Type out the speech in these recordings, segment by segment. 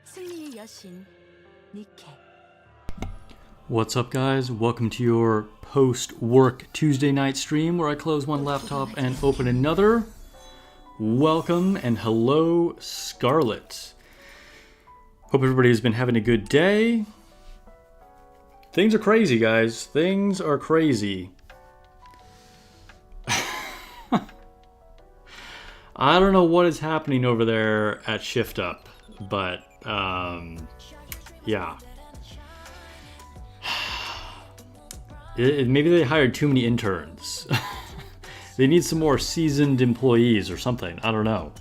승리의 여신 니kke. What's up, guys? Welcome to your post-work Tuesday night stream where I close one laptop and open another. Welcome and hello, Scarlet. Hope everybody's been having a good day. Things are crazy, guys. Things are crazy. I don't know what is happening over there at Shift Up, but yeah. Maybe they hired too many interns. They need some more seasoned employees or something. I don't know.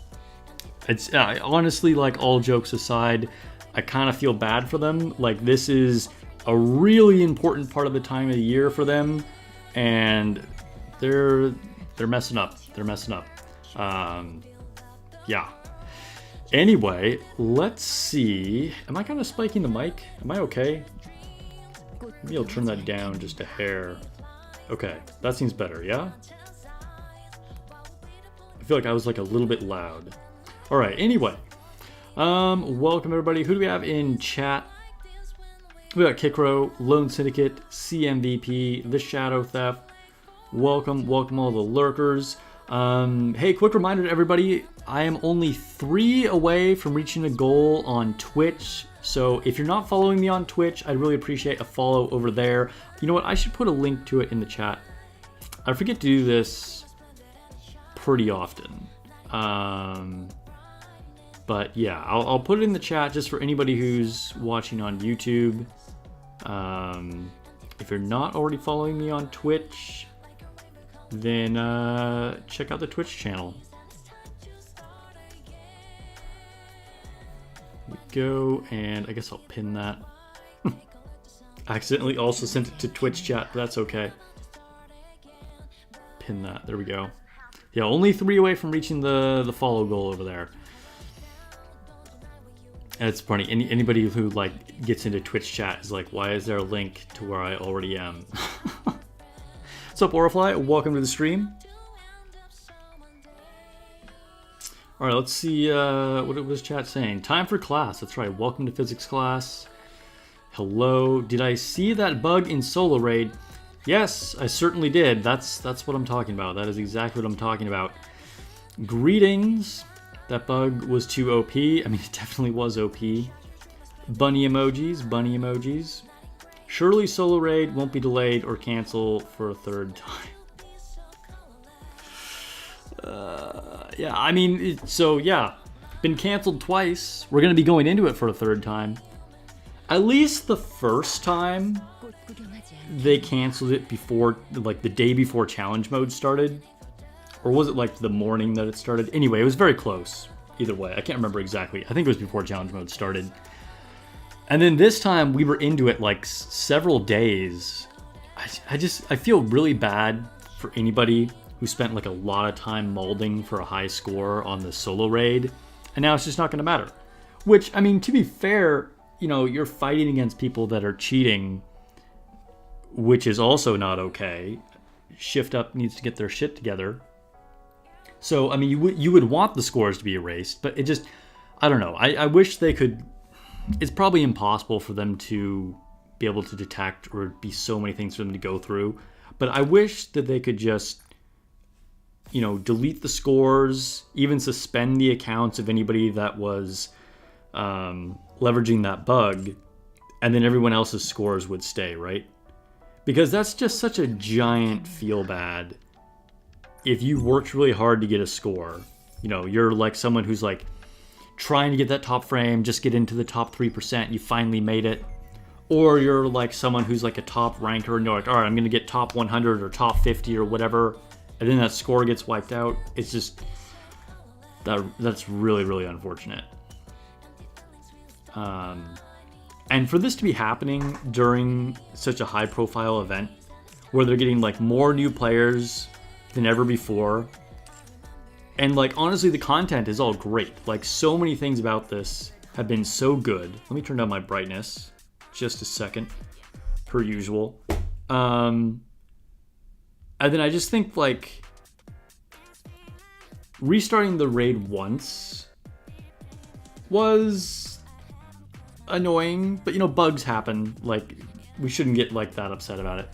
It's honestly, like, all jokes aside, I kind of feel bad for them. Like, this is a really important part of the time of the year for them, and they're messing up. They're messing up. Yeah. Anyway, let's see. Am I kind of spiking the mic? Am I okay? Maybe I'll turn that down just a hair. Okay, that seems better, yeah? I feel like I was like a little bit loud. All right, anyway. Welcome everybody. Who do we have in chat? We got Kikro, Lone Syndicate, CMVP, The Shadow Theft. Welcome all the lurkers. Hey, quick reminder to everybody, I am only 3 away from reaching a goal on Twitch. So if you're not following me on Twitch, I'd really appreciate a follow over there. You know what? I should put a link to it in the chat. I forget to do this pretty often. But yeah, I'll put it in the chat just for anybody who's watching on YouTube. If you're not already following me on Twitch, then check out the Twitch channel. We go, and I guess I'll pin that. I accidentally also sent it to Twitch chat, but that's okay. Pin that, there we go. Yeah, only 3 away from reaching the follow goal over there. And it's funny, anybody who like gets into Twitch chat is like, why is there a link to where I already am? What's up, Orifly? Welcome to the stream. All right, let's see what was chat saying. Time for class. That's right. Welcome to physics class. Hello. Did I see that bug in Solo Raid? Yes, I certainly did. That's what I'm talking about. That is exactly what I'm talking about. Greetings. That bug was too OP. I mean, it definitely was OP. Bunny emojis. Bunny emojis. Surely Solo Raid won't be delayed or cancel for a 3rd time. Yeah, I mean, yeah, been canceled twice. We're going to be going into it for a 3rd time. At least the first time they canceled it before, like the day before challenge mode started. Or was it like the morning that it started? Anyway, it was very close. Either way, I can't remember exactly. I think it was before challenge mode started. And then this time we were into it like several days. I feel really bad for anybody who spent like a lot of time molding for a high score on the solo raid, and now it's just not going to matter. Which, I mean, to be fair, you know, you're fighting against people that are cheating, which is also not okay. Shift Up needs to get their shit together. So, I mean, you would want the scores to be erased, but it just, I don't know. I wish they could. It's probably impossible for them to be able to detect, or be so many things for them to go through. But I wish that they could just, you know, delete the scores, even suspend the accounts of anybody that was leveraging that bug, and then everyone else's scores would stay, right? Because that's just such a giant feel bad. If you worked really hard to get a score, you know, you're like someone who's like trying to get that top frame, just get into the top 3%, you finally made it. Or you're like someone who's like a top ranker and you're like, all right, I'm going to get top 100 or top 50 or whatever. And then that score gets wiped out. It's just, that's really, really unfortunate. And for this to be happening during such a high profile event where they're getting like more new players than ever before. And like, honestly, the content is all great. Like, so many things about this have been so good. Let me turn down my brightness just a second, per usual. And then I just think, like, restarting the raid once was annoying, but you know, bugs happen. Like, we shouldn't get like that upset about it.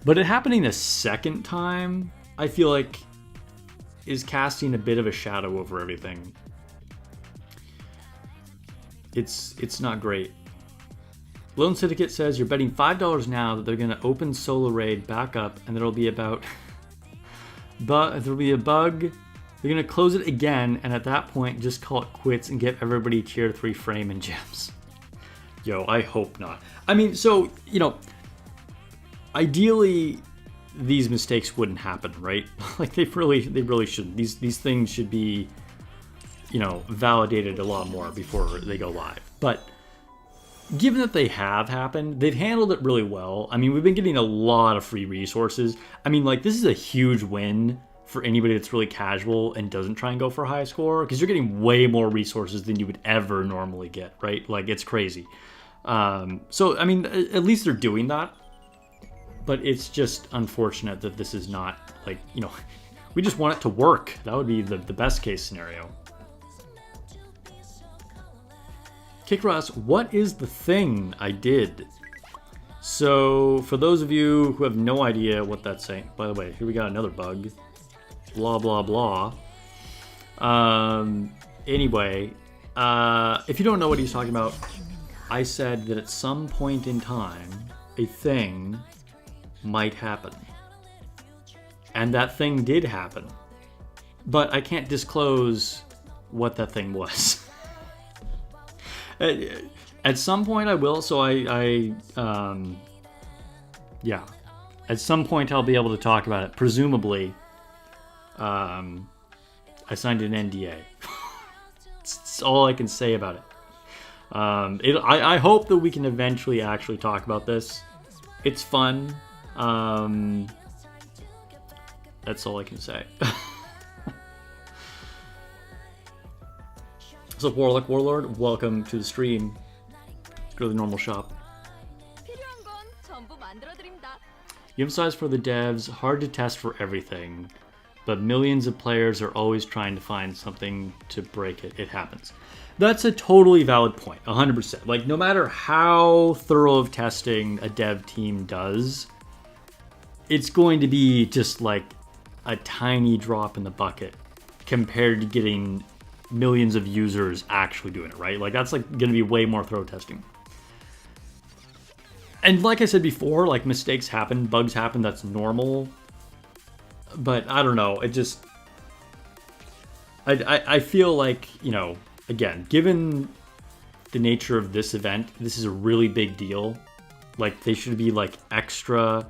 But it happening a second time, I feel like, is casting a bit of a shadow over everything. It's not great. Lone Syndicate says you're betting $5 now that they're gonna open Solo Raid back up and there'll be about but there'll be a bug. They're gonna close it again, and at that point just call it quits and give everybody tier 3 frame and gems. Yo, I hope not. I mean, so, you know, ideally these mistakes wouldn't happen, right? Like they really shouldn't. These things should be, you know, validated a lot more before they go live. But given that they have happened, they've handled it really well. I mean, we've been getting a lot of free resources. I mean, like, this is a huge win for anybody that's really casual and doesn't try and go for a high score, because you're getting way more resources than you would ever normally get, right? Like, it's crazy. So, I mean, at least they're doing that. But it's just unfortunate that this is not, like, you know, we just want it to work. That would be the best case scenario. Kickross, what is the thing I did? So, for those of you who have no idea what that's saying, by the way, here we got another bug. Blah, blah, blah. Anyway, if you don't know what he's talking about, I said that at some point in time, a thing might happen. And that thing did happen. But I can't disclose what that thing was. At some point I will, so yeah. At some point I'll be able to talk about it. Presumably, I signed an NDA. It's all I can say about it. I hope that we can eventually actually talk about this. It's fun. That's all I can say. What's up, Warlord? Welcome to the stream. Go to the normal shop. You emphasize for the devs, hard to test for everything, but millions of players are always trying to find something to break it. It happens. That's a totally valid point, 100%. Like, no matter how thorough of testing a dev team does, it's going to be just like a tiny drop in the bucket compared to getting millions of users actually doing it, right? Like, that's like going to be way more thorough testing. And like I said before, like, mistakes happen, bugs happen, that's normal. But I don't know, it just, I feel like, you know, again, given the nature of this event, this is a really big deal. Like, they should be like extra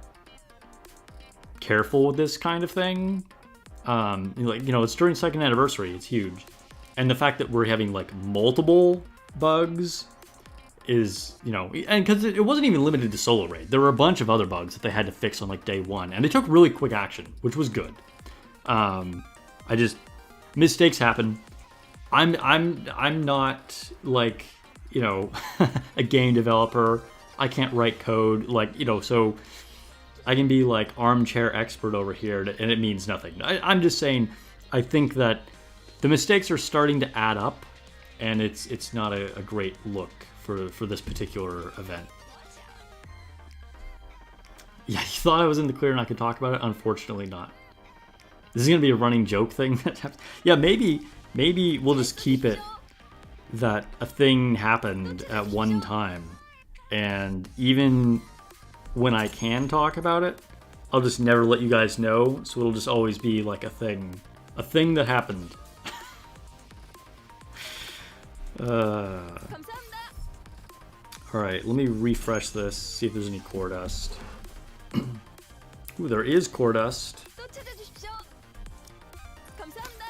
careful with this kind of thing. Like, you know, it's during second anniversary, it's huge. And the fact that we're having like multiple bugs is, you know, and because it wasn't even limited to Solo Raid. There were a bunch of other bugs that they had to fix on like day one, and they took really quick action, which was good. Mistakes happen. I'm not like, you know, a game developer. I can't write code, like, you know, so I can be like armchair expert over here, and it means nothing. I'm just saying, I think that the mistakes are starting to add up, and it's not a great look for this particular event. Yeah, you thought I was in the clear and I could talk about it? Unfortunately not. This is going to be a running joke thing. Yeah, maybe we'll just keep it that a thing happened at one time, and even when I can talk about it, I'll just never let you guys know, so it'll just always be like a thing that happened. Alright, let me refresh this, see if there's any core dust. Ooh, there is core dust.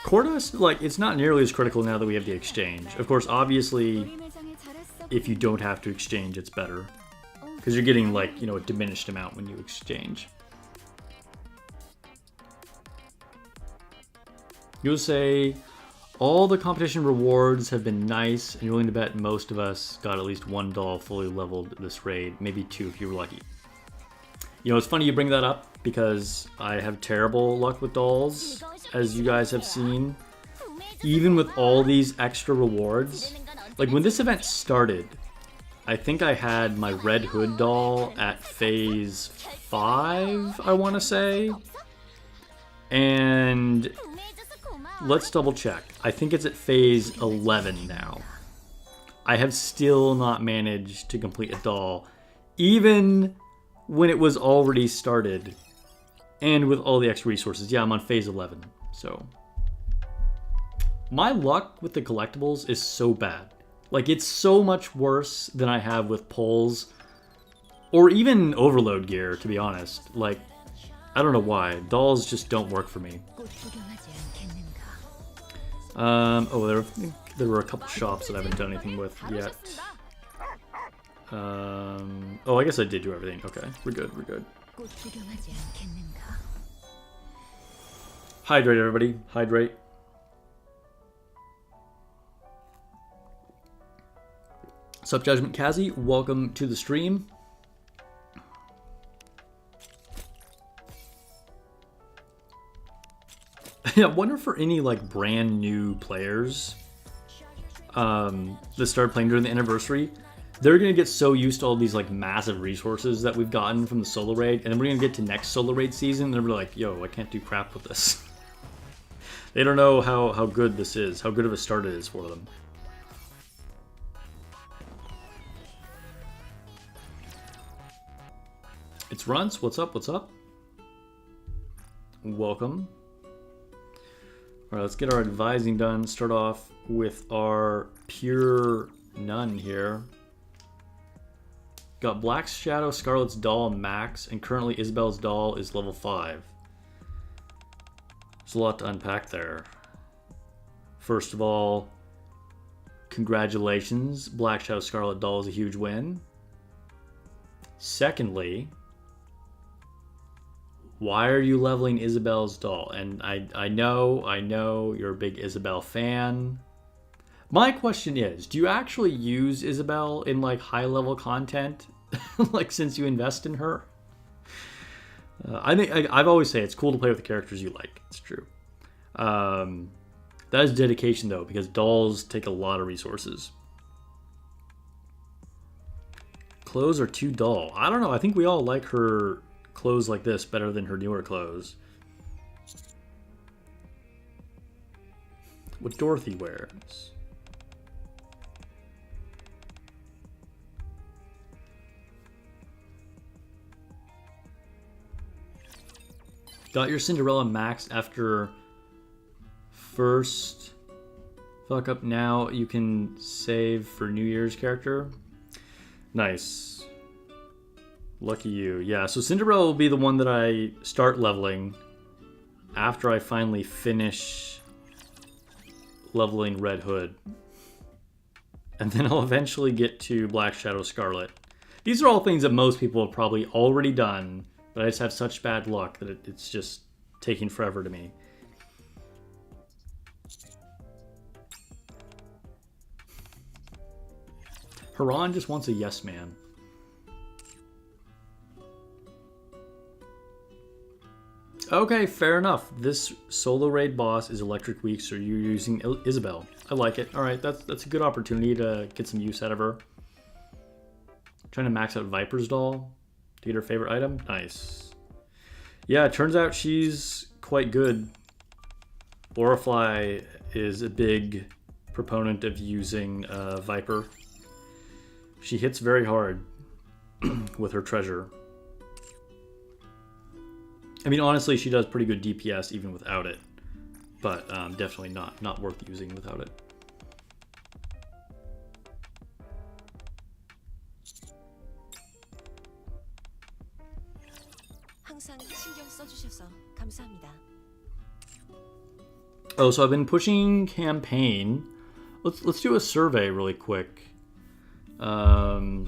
Core dust, like, it's not nearly as critical now that we have the exchange. Of course, obviously, if you don't have to exchange, it's better. Because you're getting, like, you know, a diminished amount when you exchange. You'll say, all the competition rewards have been nice, and you're willing to bet most of us got at least one doll fully leveled this raid, maybe two if you were lucky. You know, it's funny you bring that up, because I have terrible luck with dolls, as you guys have seen. Even with all these extra rewards, like when this event started, I think I had my Red Hood doll at phase 5, I want to say. And let's double check. I think it's at phase 11 now. I have still not managed to complete a doll, even when it was already started and with all the extra resources. Yeah, I'm on phase 11. So my luck with the collectibles is so bad. Like, it's so much worse than I have with pulls or even overload gear, to be honest. Like, I don't know why. Dolls just don't work for me. Oh, there were a couple shops that I haven't done anything with yet. Oh, I guess I did do everything. Okay, we're good, we're good. Hydrate, everybody. Hydrate. Sup, Judgment Kazi? Welcome to the stream. I wonder for any like brand new players that started playing during the anniversary, they're gonna get so used to all these like massive resources that we've gotten from the solo raid, and then we're gonna get to next solo raid season and they're like, yo, I can't do crap with this. They don't know how good this is, how good of a start it is for them. It's Runts. What's up? What's up? Welcome. All right, let's get our advising done. Start off with our pure nun here. Got Black Shadow Scarlet's doll max, and currently Isabel's doll is level 5. There's a lot to unpack there. First of all, congratulations. Black Shadow Scarlet doll is a huge win. Secondly, why are you leveling Isabel's doll? And I know you're a big Isabel fan. My question is, do you actually use Isabel in like high level content? Like, since you invest in her? I think I've always say it's cool to play with the characters you like. It's true. That is dedication though, because dolls take a lot of resources. Clothes are too dull. I don't know. I think we all like her clothes like this better than her newer clothes. What Dorothy wears. Got your Cinderella max after first fuck up. Now you can save for New Year's character. Nice. Lucky you. Yeah, so Cinderella will be the one that I start leveling after I finally finish leveling Red Hood. And then I'll eventually get to Black Shadow Scarlet. These are all things that most people have probably already done, but I just have such bad luck that it's just taking forever to me. Haran just wants a yes man. Okay, fair enough. This solo raid boss is Electric Week, so you're using Isabel. I like it. All right, that's a good opportunity to get some use out of her. Trying to max out Viper's doll to get her favorite item. Nice. Yeah, it turns out she's quite good. Orifly is a big proponent of using Viper. She hits very hard with her treasure. I mean, honestly, she does pretty good DPS even without it, but definitely not worth using without it. Oh, so I've been pushing campaign. Let's do a survey really quick for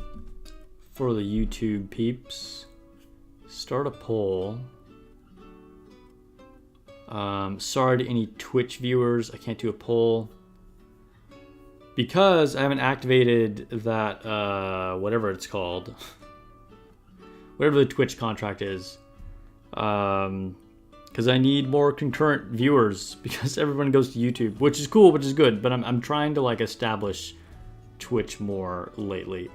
the YouTube peeps. Start a poll. Sorry to any Twitch viewers, I can't do a poll because I haven't activated that, whatever it's called, whatever the Twitch contract is, because I need more concurrent viewers because everyone goes to YouTube, which is cool, which is good, but I'm trying to like establish Twitch more lately.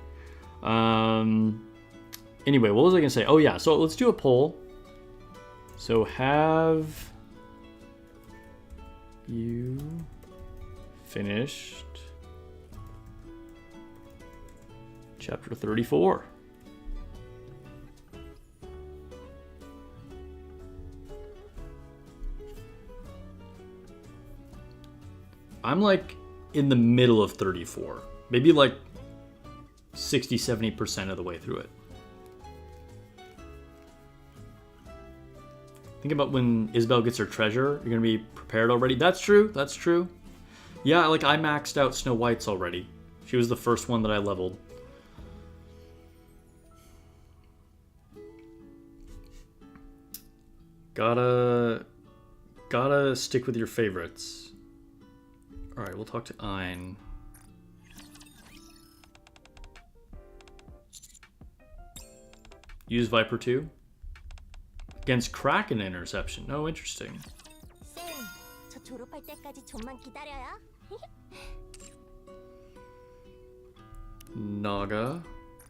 Anyway, what was I gonna say? Oh yeah, so let's do a poll. So have you finished chapter 34? I'm like in the middle of 34. Maybe like 60-70% of the way through it. Think about when Isabel gets her treasure. You're gonna be prepared already. That's true. That's true. Yeah, like I maxed out Snow White's already. She was the first one that I leveled. Gotta stick with your favorites. All right, we'll talk to Ein. Use Viper 2 against Kraken interception. Oh, interesting. 쌤, 저 졸업할 때까지 좀만 기다려요. Naga.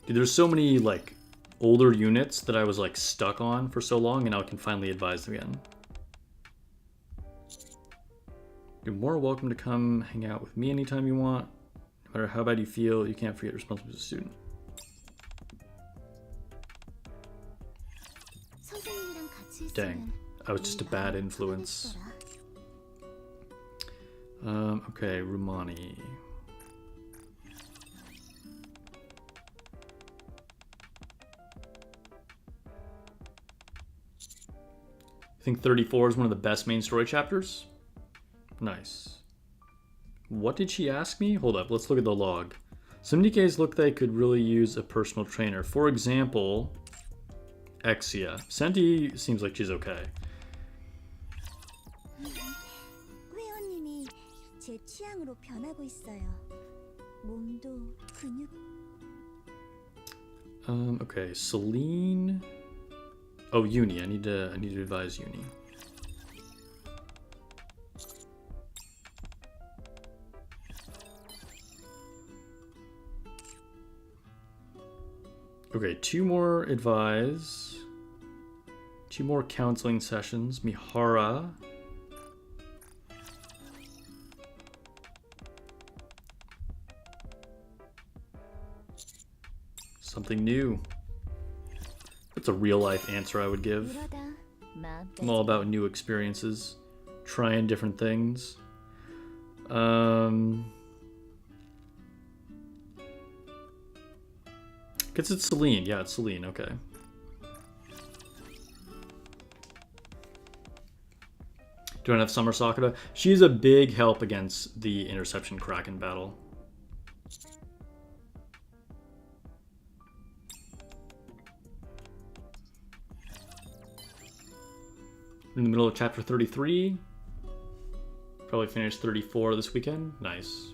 Dude, there's so many like older units that I was like stuck on for so long, and now I can finally advise them again. You're more welcome to come hang out with me anytime you want. No matter how bad you feel, you can't forget your responsibility as a student. 선생님이랑 같이 Dang, I was just a bad influence. Okay, Rumani. I think 34 is one of the best main story chapters. Nice. What did she ask me? Hold up, let's look at the log. Some nikkes look they could really use a personal trainer. For example, Exia. Senti seems like she's okay. 회원님이 제 취향으로 변하고 있어요. 몸도 근육. Okay, Celine. Oh, Uni. I need to advise Uni. Okay, 2 more advise. 2 more counseling sessions. Mihara. Something new. That's a real life answer I would give. I'm all about new experiences, trying different things. Guess it's Celine. Yeah, it's Celine. Okay. Do I have Summer Sakura? She's a big help against the Interception Kraken battle. In the middle of chapter 33. Probably finish 34 this weekend. Nice.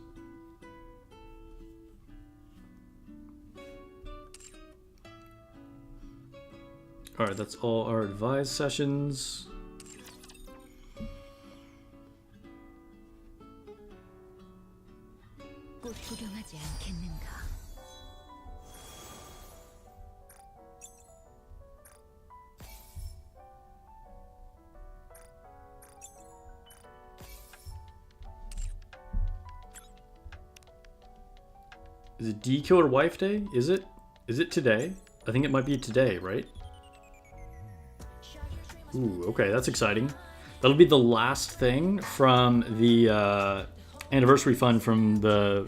Alright, that's all our advised sessions. 꽃 구경하지 않겠는가? Is it D-Killer Wife Day? Is it? Is it today? I think it might be today, right? Ooh, okay, that's exciting. That'll be the last thing from the anniversary fund from the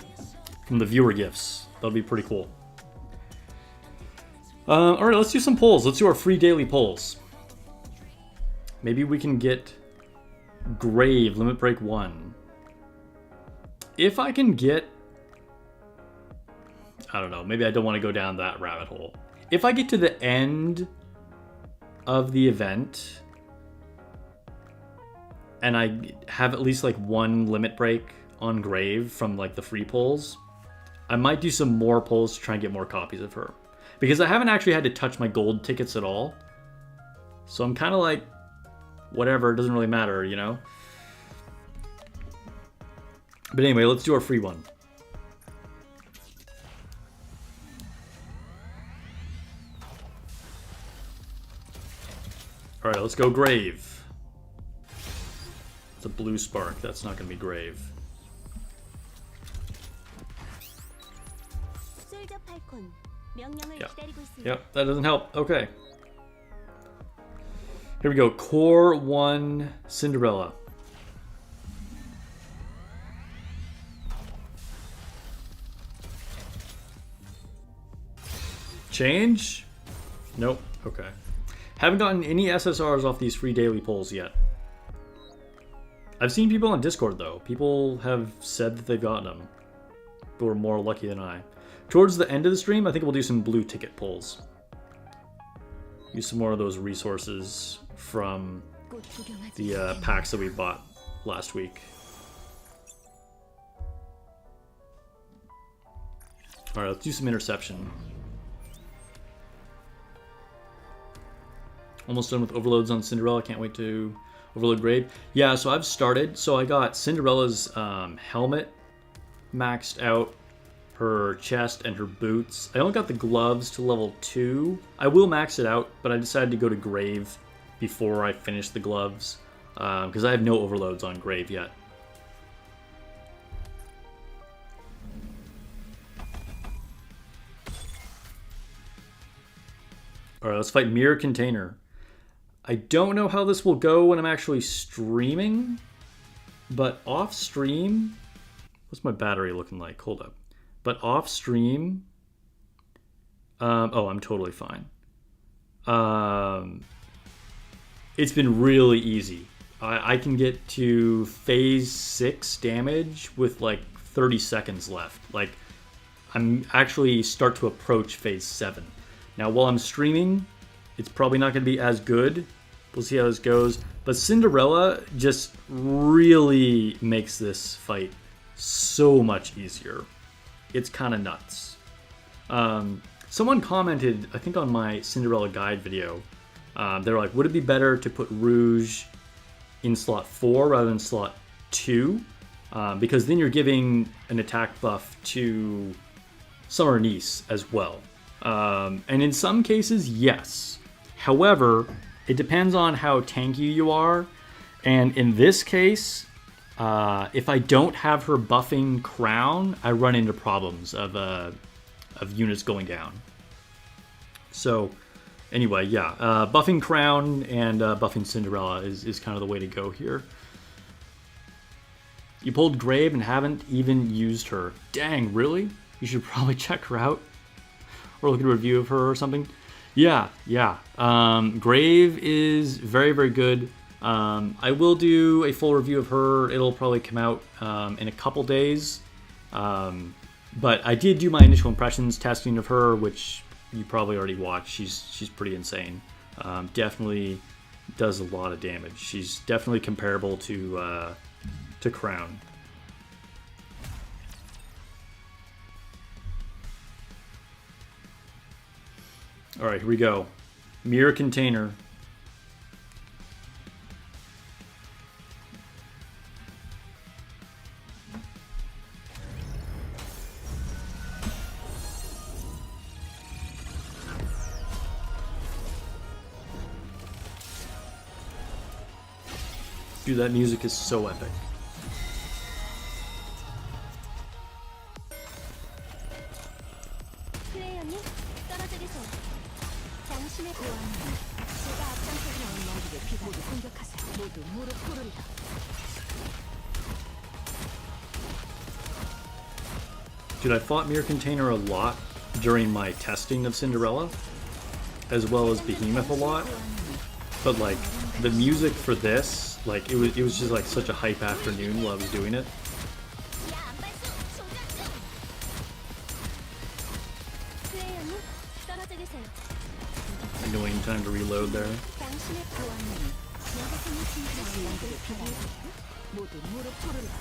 viewer gifts. That'll be pretty cool. All right, let's do some polls. Let's do our free daily polls. Maybe we can get Grave Limit Break 1. If I can get, I don't know, maybe I don't want to go down that rabbit hole. If I get to the end of the event and I have at least like 1 limit break on Grave from like the free polls, I might do some more polls to try and get more copies of her. Because I haven't actually had to touch my gold tickets at all. So I'm kind of like, whatever, it doesn't really matter, you know? But anyway, let's do our free one. let's go Grave. It's a blue spark. That's not going to be Grave. 솔저 팔콘 명령을 Yeah. 기다리고 있습니다. Yep, that doesn't help. Okay. Here we go. Core 1 Cinderella. Change? Nope. Okay. Haven't gotten any SSRs off these free daily polls yet. I've seen people on Discord though. People have said that they've gotten them. Who are more lucky than I. Towards the end of the stream, I think we'll do some blue ticket polls. Use some more of those resources from 꽃 구경하지 the 않겠는가. packs that we bought last week. Alright, let's do some interception. Almost done with overloads on Cinderella. Can't wait to overload Grave. Yeah, so I've started. So I got Cinderella's helmet maxed out, her chest, and her boots. I only got the gloves to level 2. I will max it out, but I decided to go to Grave before I finish the gloves because I have no overloads on Grave yet. Alright, let's fight Mirror Container. I don't know how this will go when I'm actually streaming, but off stream, what's my battery looking like? Hold up. But off stream, oh, I'm totally fine. It's been really easy. I can get to phase 6 damage with like 30 seconds left. Like, I'm actually start to approach phase 7. Now, while I'm streaming, it's probably not going to be as good. We'll see how this goes. But Cinderella just really makes this fight so much easier. It's kind of nuts. Someone commented, I think on my Cinderella guide video, they're like, would it be better to put Rouge in slot 4 rather than slot 2? Because then you're giving an attack buff to Summer Niece as well. And in some cases, yes. However, it depends on how tanky you are. And in this case, if I don't have her buffing Crown, I run into problems of units going down. So anyway, yeah, buffing Crown and buffing Cinderella is kind of the way to go here. You pulled Grave and haven't even used her. Dang, really? You should probably check her out. Or look at a review of her or something. Yeah. Grave is very, very good. I will do a full review of her. It'll probably come out in a couple days. But I did do my initial impressions testing of her, which you probably already watched. She's pretty insane. Definitely does a lot of damage. She's definitely comparable to Crown. All right, here we go. Mirror Container. Dude, that music is so epic. 플레이어님 떨어져 계세요. 당신의 보안은 제가 앞장서서 모두를 모두 공격하세요. 모두 무릎 꿇으리라. Dude, I fought Mirror Container a lot during my testing of Cinderella, as well as Behemoth a lot. But like the music for this, like it was just like such a hype afternoon while I was doing it. 플레이어님 떨어져 계세요. Annoying time to reload there. 당신의 보안은 여기서는 진짜 모두를 피하세요. 모두 무릎 꿇으리라.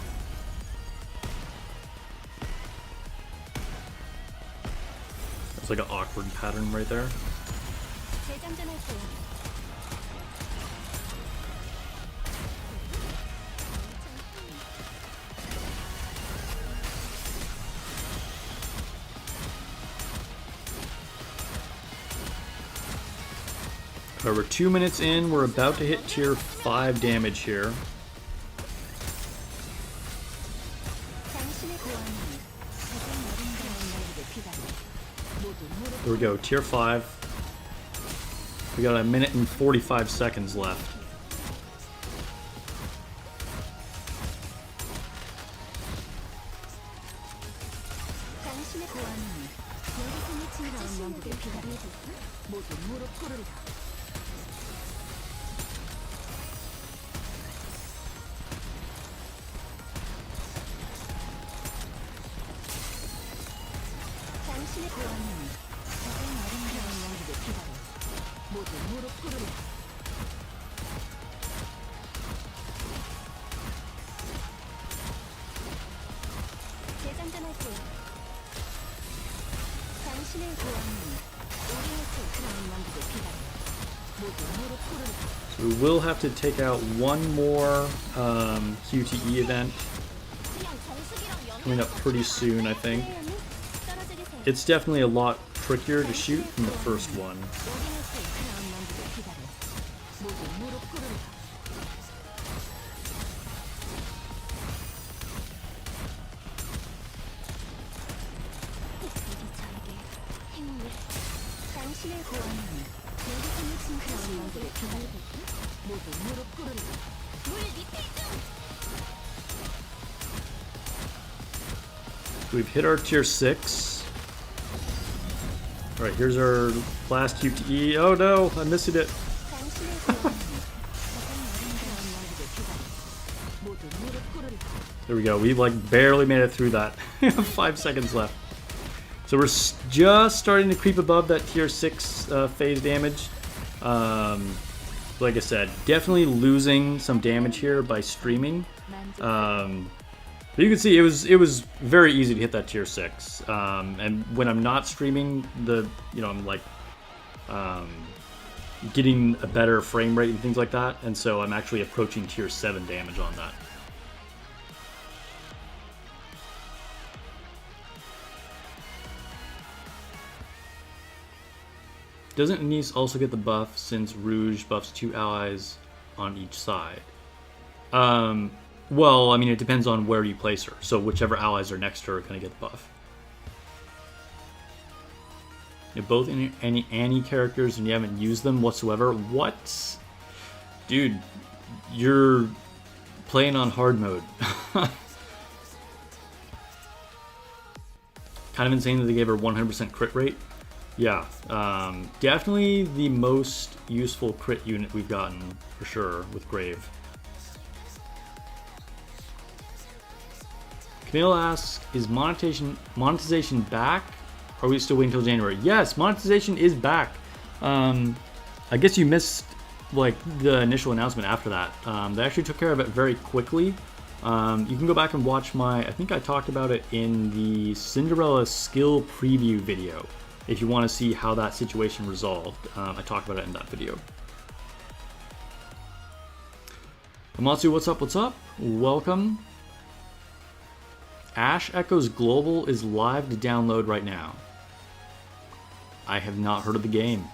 It's like an awkward pattern right there. 재장전할게요. Alright, we're 2 minutes in. We're about to hit tier 5 damage here. There we go, tier 5. We got a minute and 45 seconds left. So we will have to take out one more QTE event coming up pretty soon, I think. It's definitely a lot trickier to shoot than the first one. We've hit our tier 6. Alright, here's our last QTE. Oh no, I'm missing it. There we go. We like barely made it through that. 5 seconds left. So we're just starting to creep above that tier 6 phase damage. Like I said, definitely losing some damage here by streaming. But you can see it was very easy to hit that tier 6. And when I'm not streaming, I'm like getting a better frame rate and things like that, and so I'm actually approaching tier 7 damage on that. Doesn't Nice also get the buff since Rouge buffs 2 allies on each side? Well, I mean, it depends on where you place her. So whichever allies are next to her are going to get the buff. You're both any Annie characters and you haven't used them whatsoever. What? Dude, you're playing on hard mode. Kind of insane that they gave her 100% crit rate. Yeah, definitely the most useful crit unit we've gotten, for sure, with Grave. Camille asks, is monetization back? Or are we still waiting until January? Yes, monetization is back. I guess you missed like the initial announcement after that. They actually took care of it very quickly. You can go back and watch I think I talked about it in the Cinderella skill preview video. If you want to see how that situation resolved, I talked about it in that video. Amatsu, what's up? What's up? Welcome. Ash Echoes Global is live to download right now. I have not heard of the game.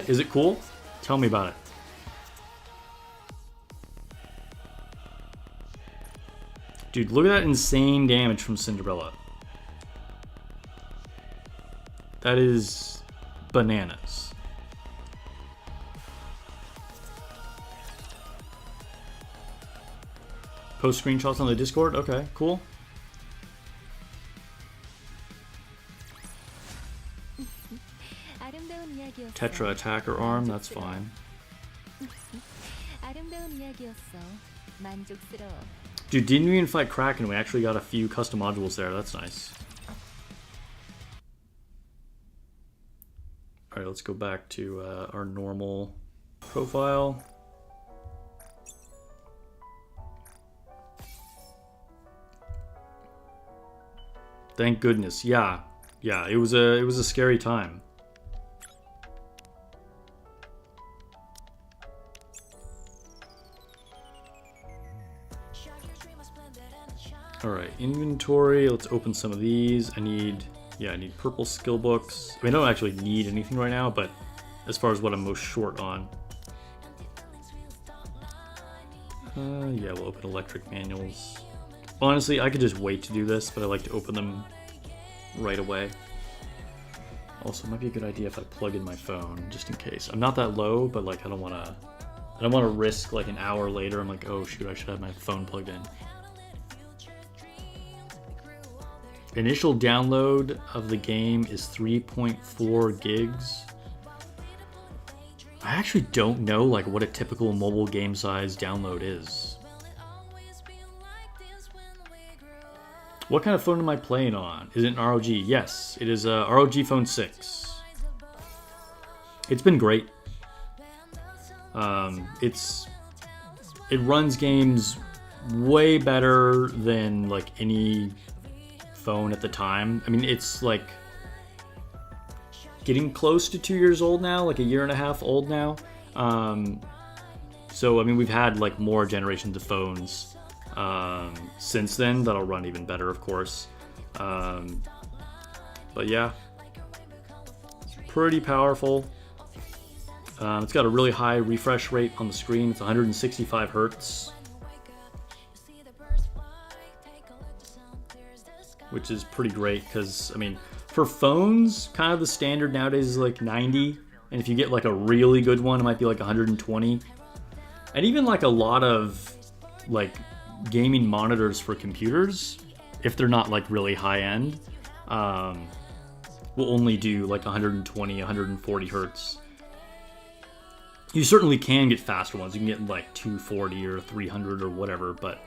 Is it cool? Tell me about it. Dude, look at that insane damage from Cinderella. That is bananas. Post screenshots on the Discord? Okay, cool. Tetra attacker arm, that's fine. Dude, didn't we even fight Kraken? We actually got a few custom modules there, that's nice. Alright, let's go back to our normal profile. Thank goodness. Yeah, it was a scary time. Alright, inventory, let's open some of these. I need purple skill books. I don't actually need anything right now, but as far as what I'm most short on. Yeah, we'll open electric manuals. Honestly, I could just wait to do this, but I like to open them right away. Also, it might be a good idea if I plug in my phone, just in case. I'm not that low, but like I don't want to risk like an hour later. I'm like, oh shoot, I should have my phone plugged in. Initial download of the game is 3.4 gigs. I actually don't know like what a typical mobile game size download is. What kind of phone am I playing on? Is it an ROG? Yes, it is a ROG Phone 6. It's been great. It runs games way better than like any phone at the time. I mean, it's like getting close to 2 years old now, like a year and a half old now. So I mean, we've had like more generations of phones since then that'll run even better, of course. But yeah, it's pretty powerful. It's got a really high refresh rate on the screen. It's 165 hertz, which is pretty great because, I mean, for phones, kind of the standard nowadays is like 90, and if you get like a really good one, it might be like 120. And even like a lot of like gaming monitors for computers, if they're not like really high end, will only do like 120, 140 hertz. You certainly can get faster ones. You can get like 240 or 300 or whatever, but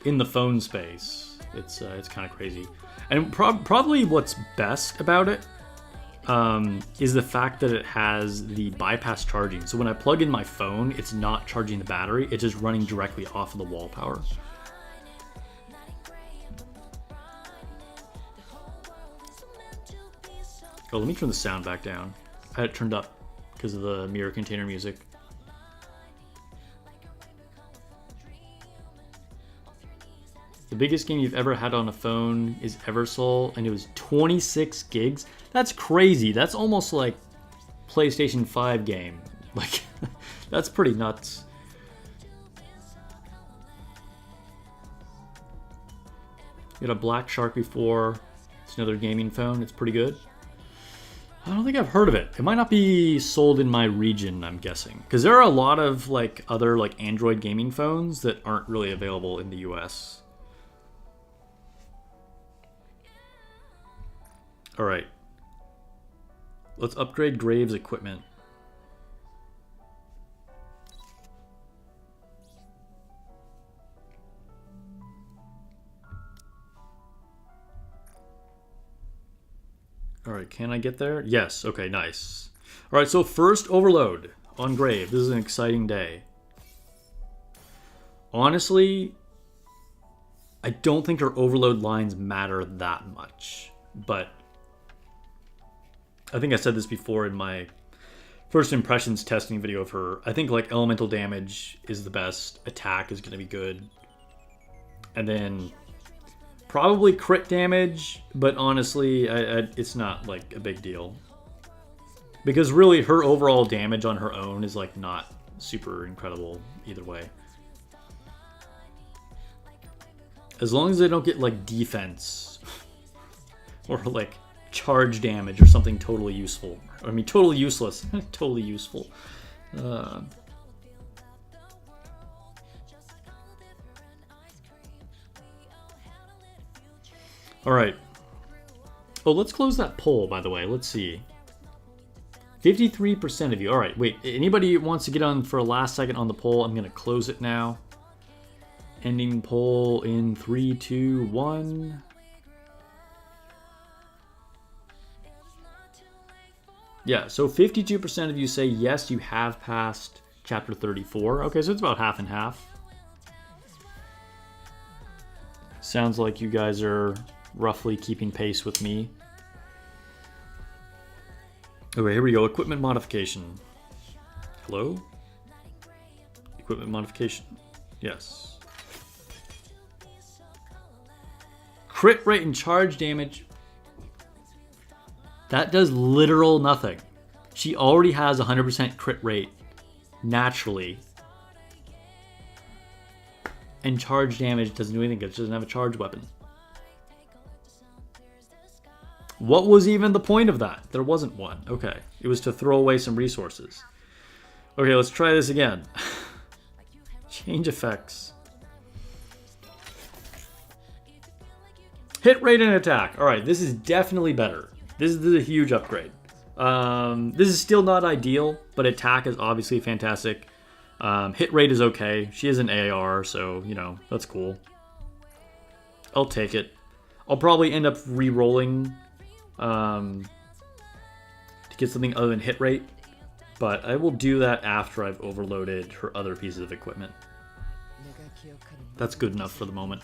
in the phone space, it's kind of crazy. And probably what's best about it is the fact that it has the bypass charging. So when I plug in my phone, it's not charging the battery. It's just running directly off of the wall power. Oh, let me turn the sound back down. I had it turned up because of the mirror container music. The biggest game you've ever had on a phone is Eversoul, and it was 26 gigs. That's crazy. That's almost like PlayStation 5 game. Like, that's pretty nuts. You had a Black Shark before. It's another gaming phone. It's pretty good. I don't think I've heard of it. It might not be sold in my region, I'm guessing. Because there are a lot of like other like Android gaming phones that aren't really available in the US. Alright. Let's upgrade Graves' equipment. Alright, can I get there? Yes, okay, nice. Alright, so first overload on Grave. This is an exciting day. Honestly, I don't think her overload lines matter that much, but I think I said this before in my first impressions testing video of her. I think like elemental damage is the best, attack is going to be good, and then probably crit damage, but honestly, it's not like a big deal. Because really, her overall damage on her own is like not super incredible either way. As long as they don't get like defense or like charge damage or something totally useful. I mean, totally useless. Totally useful. Alright. Oh, let's close that poll, by the way. Let's see. 53% of you. Alright, wait. Anybody wants to get on for a last second on the poll? I'm going to close it now. Ending poll in 3, 2, 1. Yeah, so 52% of you say yes, you have passed chapter 34. Okay, so it's about half and half. Sounds like you guys are roughly keeping pace with me. Okay, here we go. Equipment modification. Hello? Equipment modification. Yes. Crit rate and charge damage. That does literal nothing. She already has 100% crit rate naturally. And charge damage doesn't do anything because she doesn't have a charge weapon. What was even the point of that? There wasn't one. Okay. It was to throw away some resources. Okay, let's try this again. Change effects. Hit rate and attack. Alright, this is definitely better. This is a huge upgrade. This is still not ideal, but attack is obviously fantastic. Hit rate is okay. She is an AR, so, you know, that's cool. I'll take it. I'll probably end up re-rolling to get something other than hit rate, but I will do that after I've overloaded her other pieces of equipment. That's good enough for the moment.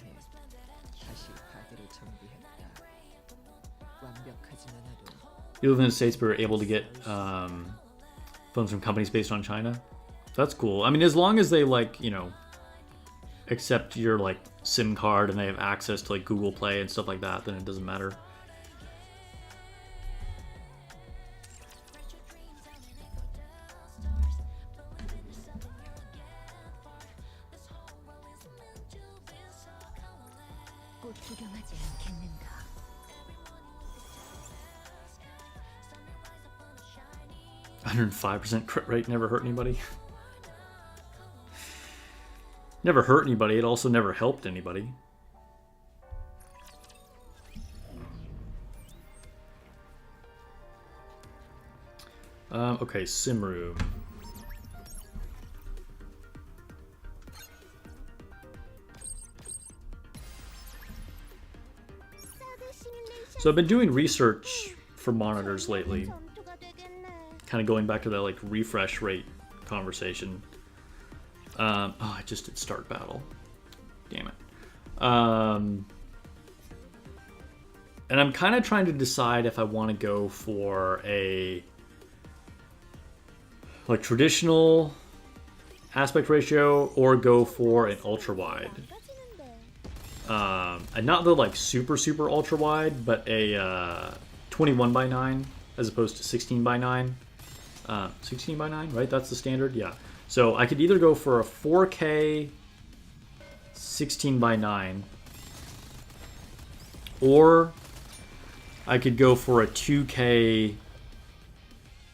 You live in the States, but are able to get phones from companies based on China. That's cool. I mean, as long as they, like, you know, accept your, like, SIM card and they have access to, like, Google Play and stuff like that, then it doesn't matter. 꽃 구경하지 않겠는가? 105% crit rate never hurt anybody. Never hurt anybody, it also never helped anybody. Okay, sim room. So I've been doing research for monitors lately. Kind of going back to that, like, refresh rate conversation. Oh, I just did start battle. Damn it. And I'm kind of trying to decide if I want to go for a, like, traditional aspect ratio or go for an ultra wide. And not the, like, super ultra wide, but a 21:9 as opposed to 16:9. 16:9, right? That's the standard? Yeah. So I could either go for a 4K 16:9, or I could go for a 2K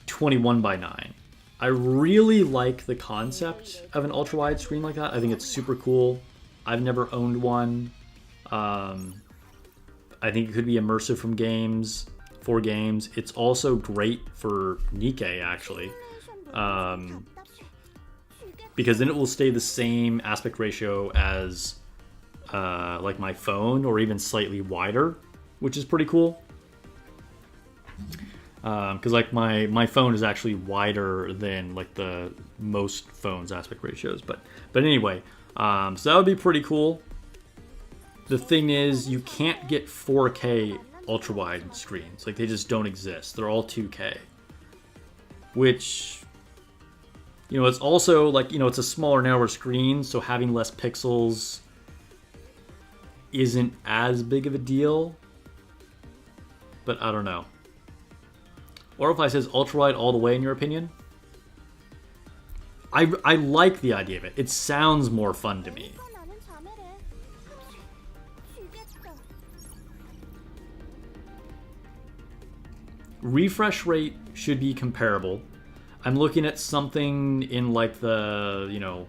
21:9. I really like the concept of an ultra-wide screen like that. I think it's super cool. I've never owned one. I think it could be immersive for games. It's also great for nikke, actually. Because then it will stay the same aspect ratio as like my phone, or even slightly wider, which is pretty cool. Because like my phone is actually wider than like the most phones' aspect ratios, but anyway, so that would be pretty cool. The thing is, you can't get 4K ultra wide screens. Like, they just don't exist. They're all 2K, which, you know, it's also like, you know, it's a smaller, narrower screen, so having less pixels isn't as big of a deal. But I don't know. Or if I says ultra wide all the way, in your opinion? I like the idea of it. It sounds more fun to me. Refresh rate should be comparable. I'm looking at something in like the, you know,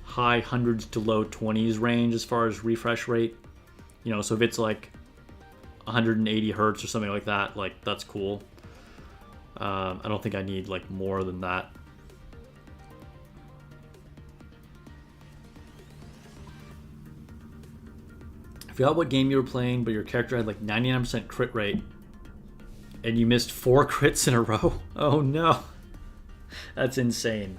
high hundreds to low 20s range as far as refresh rate. You know, so if it's like 180 hertz or something like that, like, that's cool. I don't think I need like more than that. I forgot what game you were playing, but your character had like 99% crit rate. And you missed 4 crits in a row? Oh no. That's insane.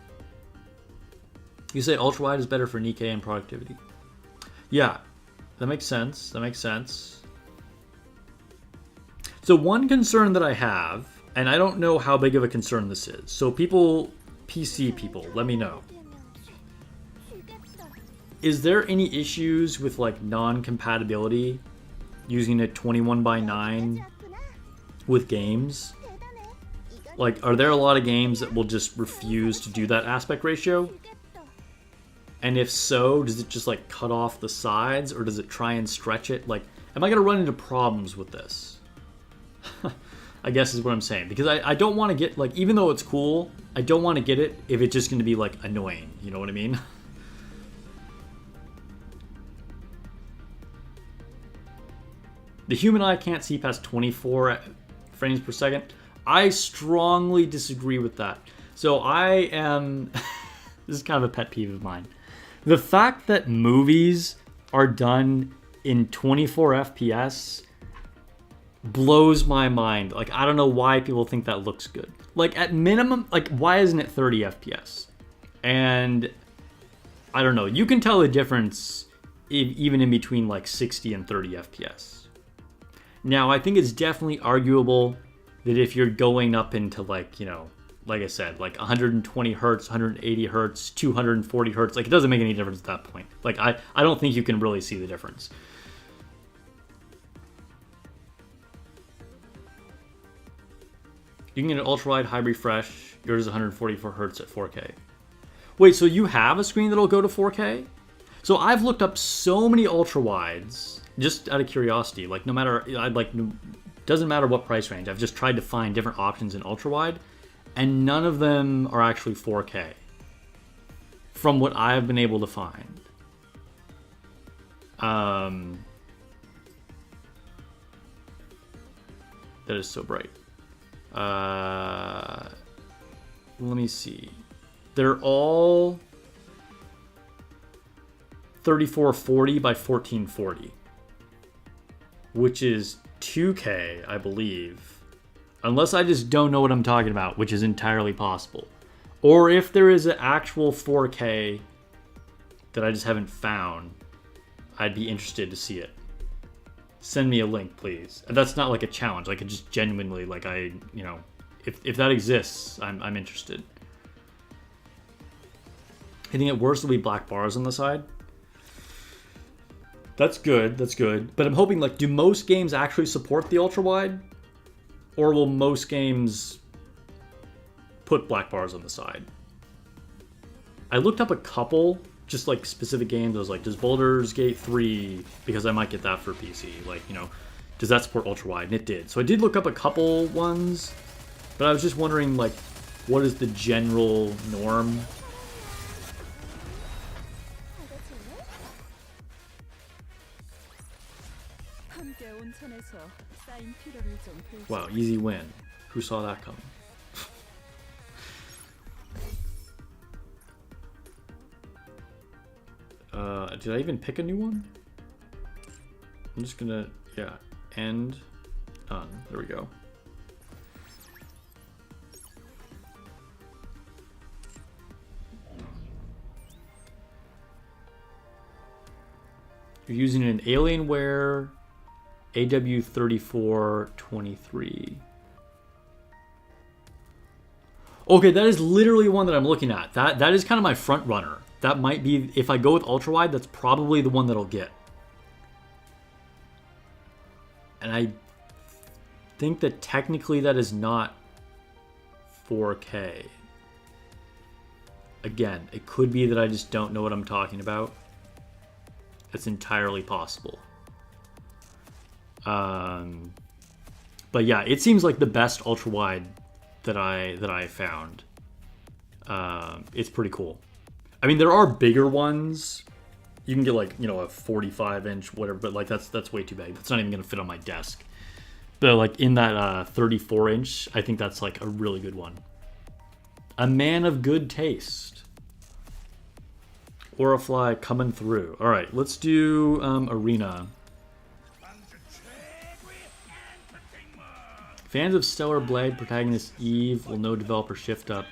You say ultra wide is better for nikke and productivity. Yeah, that makes sense. That makes sense. So one concern that I have, and I don't know how big of a concern this is. So people, PC people, let me know. Is there any issues with like non-compatibility using a 21:9 with games? Like, are there a lot of games that will just refuse to do that aspect ratio? And if so, does it just like cut off the sides, or does it try and stretch it? Like, am I gonna run into problems with this? I guess is what I'm saying. Because I don't want to get, like, even though it's cool, I don't want to get it if it's just gonna be like annoying. You know what I mean? The human eye can't see past 24 frames per second. I strongly disagree with that. So I am... This is kind of a pet peeve of mine. The fact that movies are done in 24 FPS blows my mind. Like, I don't know why people think that looks good. Like, at minimum, like, why isn't it 30 FPS? And I don't know. You can tell the difference even in between, like, 60 and 30 FPS. Now, I think it's definitely arguable that if you're going up into, like, you know, like I said, like 120 hertz, 180 hertz, 240 hertz, like, it doesn't make any difference at that point. Like, I don't think you can really see the difference. You can get an ultra-wide high refresh. Yours is 144 hertz at 4K. Wait, so you have a screen that'll go to 4K? So I've looked up so many ultra-wides, just out of curiosity. Like, no matter, doesn't matter what price range. I've just tried to find different options in ultra-wide, and none of them are actually 4K, from what I've been able to find. That is so bright. Let me see. They're all 3440 by 1440, which is 2K, I believe. Unless I just don't know what I'm talking about, which is entirely possible. Or if there is an actual 4K that I just haven't found, I'd be interested to see it. Send me a link, please. And that's not like a challenge. Like, it just genuinely, like, you know, if that exists, I'm interested. Hitting it worse will be black bars on the side. That's good, that's good. But I'm hoping, like, do most games actually support the ultra-wide? Or will most games put black bars on the side? I looked up a couple, just like specific games. I was like, does Baldur's Gate 3, because I might get that for PC, like, you know, does that support ultra-wide? And it did. So I did look up a couple ones, but I was just wondering, like, what is the general norm? Wow, easy win. Who saw that coming? Did I even pick a new one? I'm just gonna, yeah, end, done. There we go. You're using an Alienware AW3423. Okay, that is literally one that I'm looking at. That is kind of my front runner. That might be, if I go with ultra wide, that's probably the one that'll get. And I think that technically that is not 4K. Again, it could be that I just don't know what I'm talking about. It's entirely possible. But yeah, it seems like the best ultra wide that I found. It's pretty cool. I mean, there are bigger ones. You can get, like, you know, a 45-inch whatever, but like that's way too big. That's not even gonna fit on my desk. But like in that 34-inch, I think that's like a really good one. A man of good taste. Orifly coming through. All right, let's do Arena. Fans of Stellar Blade protagonist Eve will know developer shift up.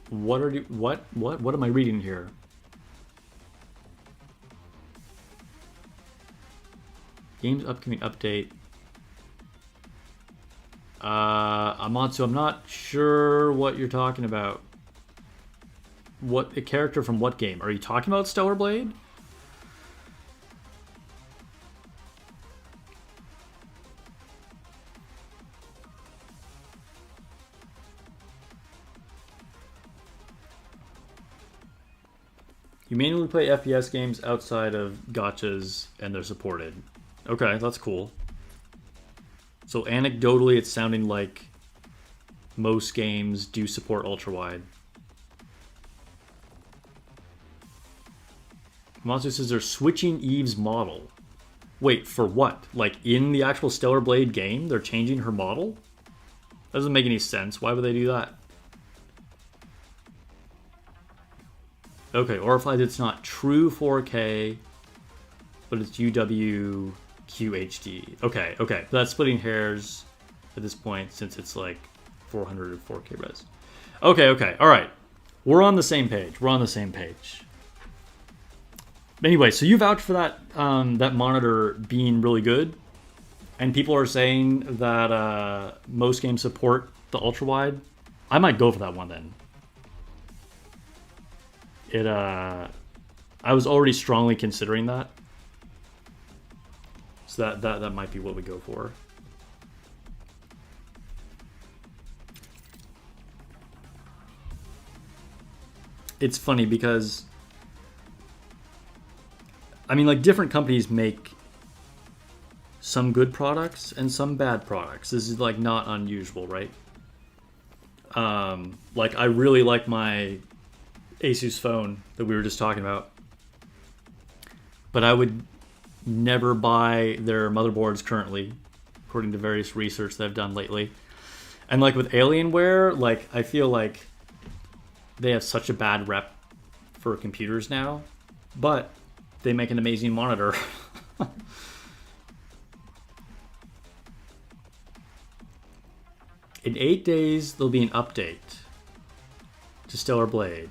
What am I reading here? Game's upcoming update. Amatsu, I'm not sure what you're talking about. What a character from what game? Are you talking about Stellar Blade? You manually play FPS games outside of gachas and they're supported. Okay, that's cool. So anecdotally, it's sounding like most games do support ultra-wide. Monster says they're switching Eve's model. Wait, for what? Like in the actual Stellar Blade game, they're changing her model? That doesn't make any sense. Why would they do that? Okay, Oriflamed, it's not true 4K, but it's UW QHD. Okay, okay. That's splitting hairs at this point since it's like 400 or 4K res. Okay, okay. All right. We're on the same page. We're on the same page. Anyway, so you vouch for that that monitor being really good, and people are saying that most games support the ultra wide. I might go for that one then. I was already strongly considering that, so that might be what we go for. It's funny because I mean, like, different companies make some good products and some bad products. This is, like, not unusual, right? Like, I really like my Asus phone that we were just talking about. But I would never buy their motherboards currently, according to various research that I've done lately. And, like, with Alienware, like, I feel like they have such a bad rep for computers now. But they make an amazing monitor. In 8 days, there'll be an update to Stellar Blade.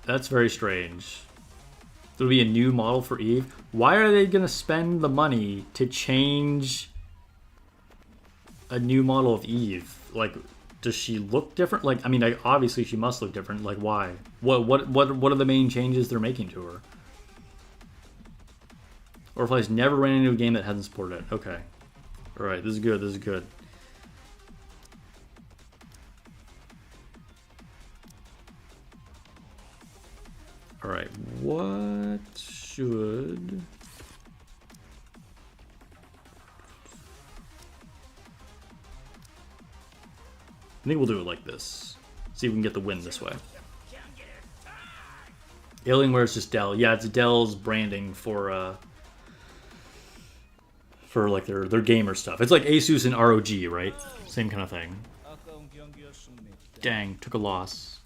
That's very strange. There'll be a new model for Eve. Why are they going to spend the money to change a new model of Eve? Like, does she look different? Like, I mean, obviously she must look different. Like, why? What are the main changes they're making to her? Or if I never ran into a game that hasn't supported it. Okay. All right, this is good. This is good. All right, what should... I think we'll do it like this. See if we can get the win this way. Alienware is just Dell. Yeah, it's Dell's branding for like their gamer stuff. It's like Asus and ROG, right? Same kind of thing. Dang, took a loss.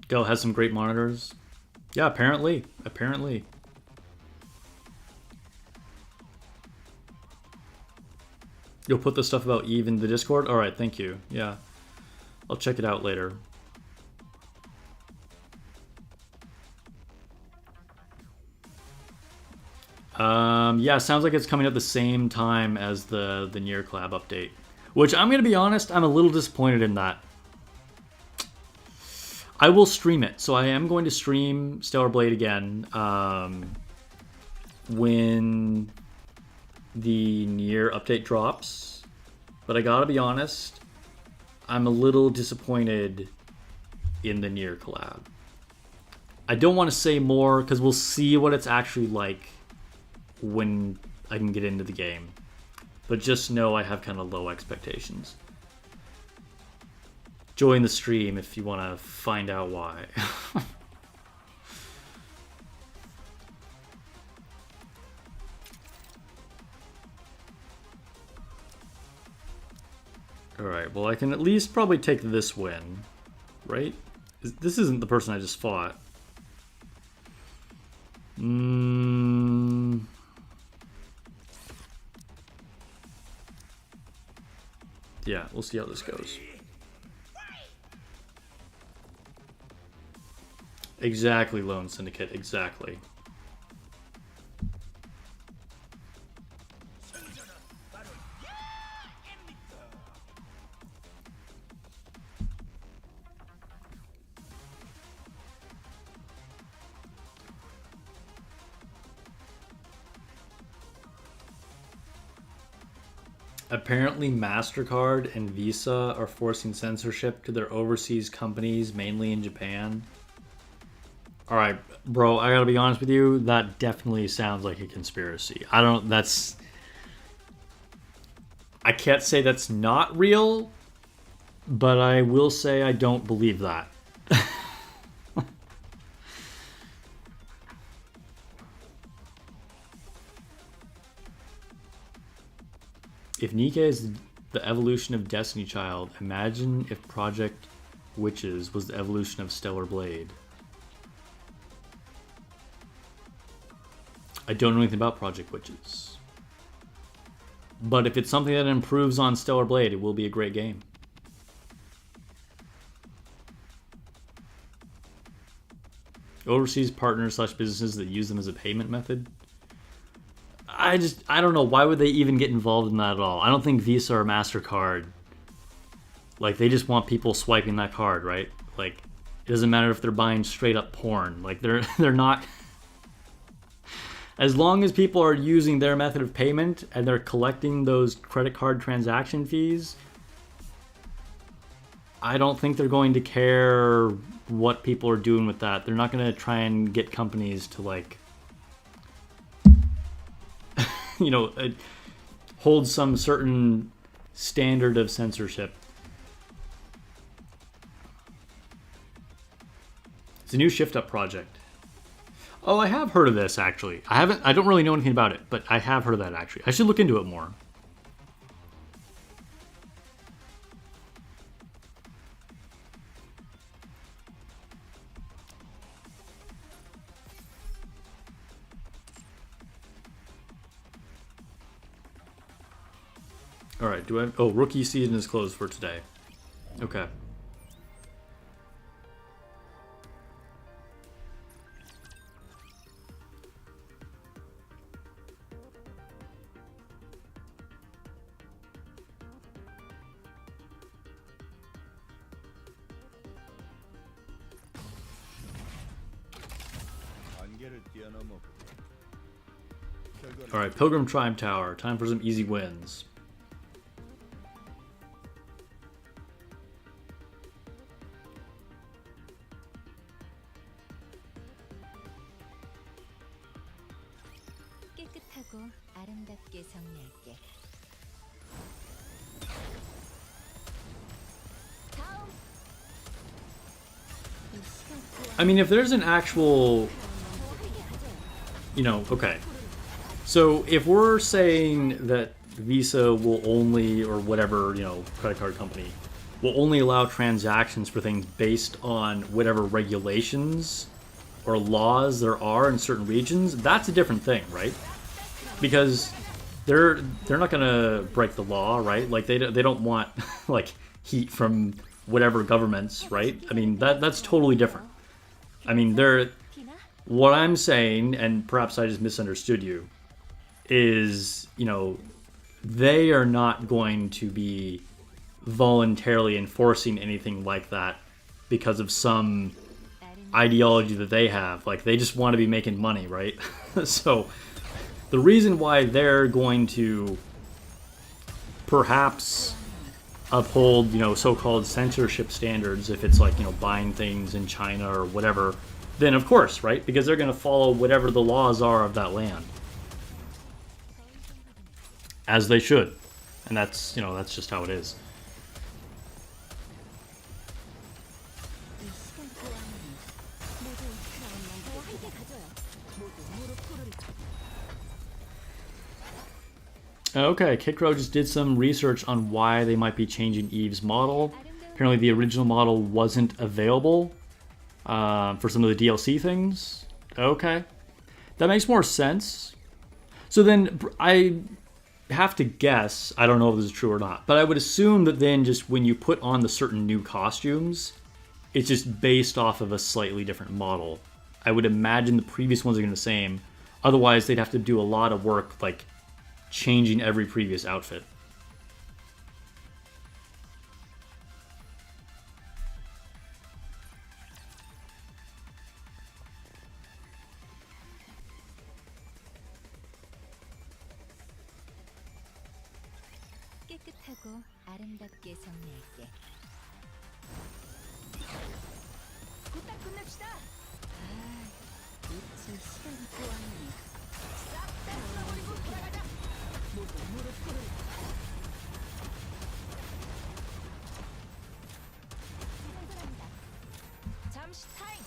Dell has some great monitors. Yeah, apparently. Apparently. You'll put the stuff about Eve in the Discord? Alright, thank you. Yeah. I'll check it out later. Yeah, sounds like it's coming at the same time as the Nier Collab update. Which, I'm going to be honest, I'm a little disappointed in that. I will stream it. So I am going to stream Stellar Blade again when the Nier update drops. But I gotta be honest, I'm a little disappointed in the Nier collab. I don't want to say more because we'll see what it's actually like when I can get into the game. But just know I have kind of low expectations. Join the stream if you want to find out why. Alright, well I can at least probably take this win, right? This isn't the person I just fought. Yeah, we'll see how this goes. Exactly, Lone Syndicate, exactly. Apparently, MasterCard and Visa are forcing censorship to their overseas companies, mainly in Japan. Alright, bro, I gotta be honest with you, that definitely sounds like a conspiracy. I can't say that's not real, but I will say I don't believe that. If Nikke is the evolution of Destiny Child, imagine if Project Witches was the evolution of Stellar Blade. I don't know anything about Project Witches. But if it's something that improves on Stellar Blade, it will be a great game. Overseas partners / businesses that use them as a payment method. I don't know. Why would they even get involved in that at all? I don't think Visa or MasterCard, like, they just want people swiping that card, right? Like, it doesn't matter if they're buying straight up porn. Like, they're not... As long as people are using their method of payment and they're collecting those credit card transaction fees, I don't think they're going to care what people are doing with that. They're not going to try and get companies to, like, you know, hold some certain standard of censorship. It's a new Shift Up project. Oh, I have heard of this, actually. I don't really know anything about it, but I have heard of that, actually. I should look into it more. Alright, oh, rookie season is closed for today. Okay. Alright, Pilgrim Tribe Tower. Time for some easy wins. 깨끗하고 아름답게 정리할게. I mean, if there's an actual, you know, okay. So if we're saying that Visa will only, or whatever, you know, credit card company, will only allow transactions for things based on whatever regulations or laws there are in certain regions, that's a different thing, right? Because they're not gonna break the law, right? Like they don't want like heat from whatever governments, right? I mean that's totally different. I mean what I'm saying, and perhaps I just misunderstood you, is, you know, they are not going to be voluntarily enforcing anything like that because of some ideology that they have. Like, they just want to be making money, right? So the reason why they're going to perhaps uphold, you know, so-called censorship standards, if it's like, you know, buying things in China or whatever, then of course, right? Because they're going to follow whatever the laws are of that land. As they should. And that's, you know, that's just how it is. Okay, Kikro just did some research on why they might be changing Eve's model. Apparently the original model wasn't available for some of the DLC things. Okay. That makes more sense. So then I have to guess, I don't know if this is true or not, but I would assume that then just when you put on the certain new costumes, it's just based off of a slightly different model. I would imagine the previous ones are going to be the same. Otherwise, they'd have to do a lot of work, like changing every previous outfit. 깨끗하고 아름답게 정리할게. 부탁 끝냅시다. 잊힐 시간이 보안이 싹다 쓸어버리고 돌아가자. 모두 무릎 꿇으라. 이동들합니다. 잠시 타임.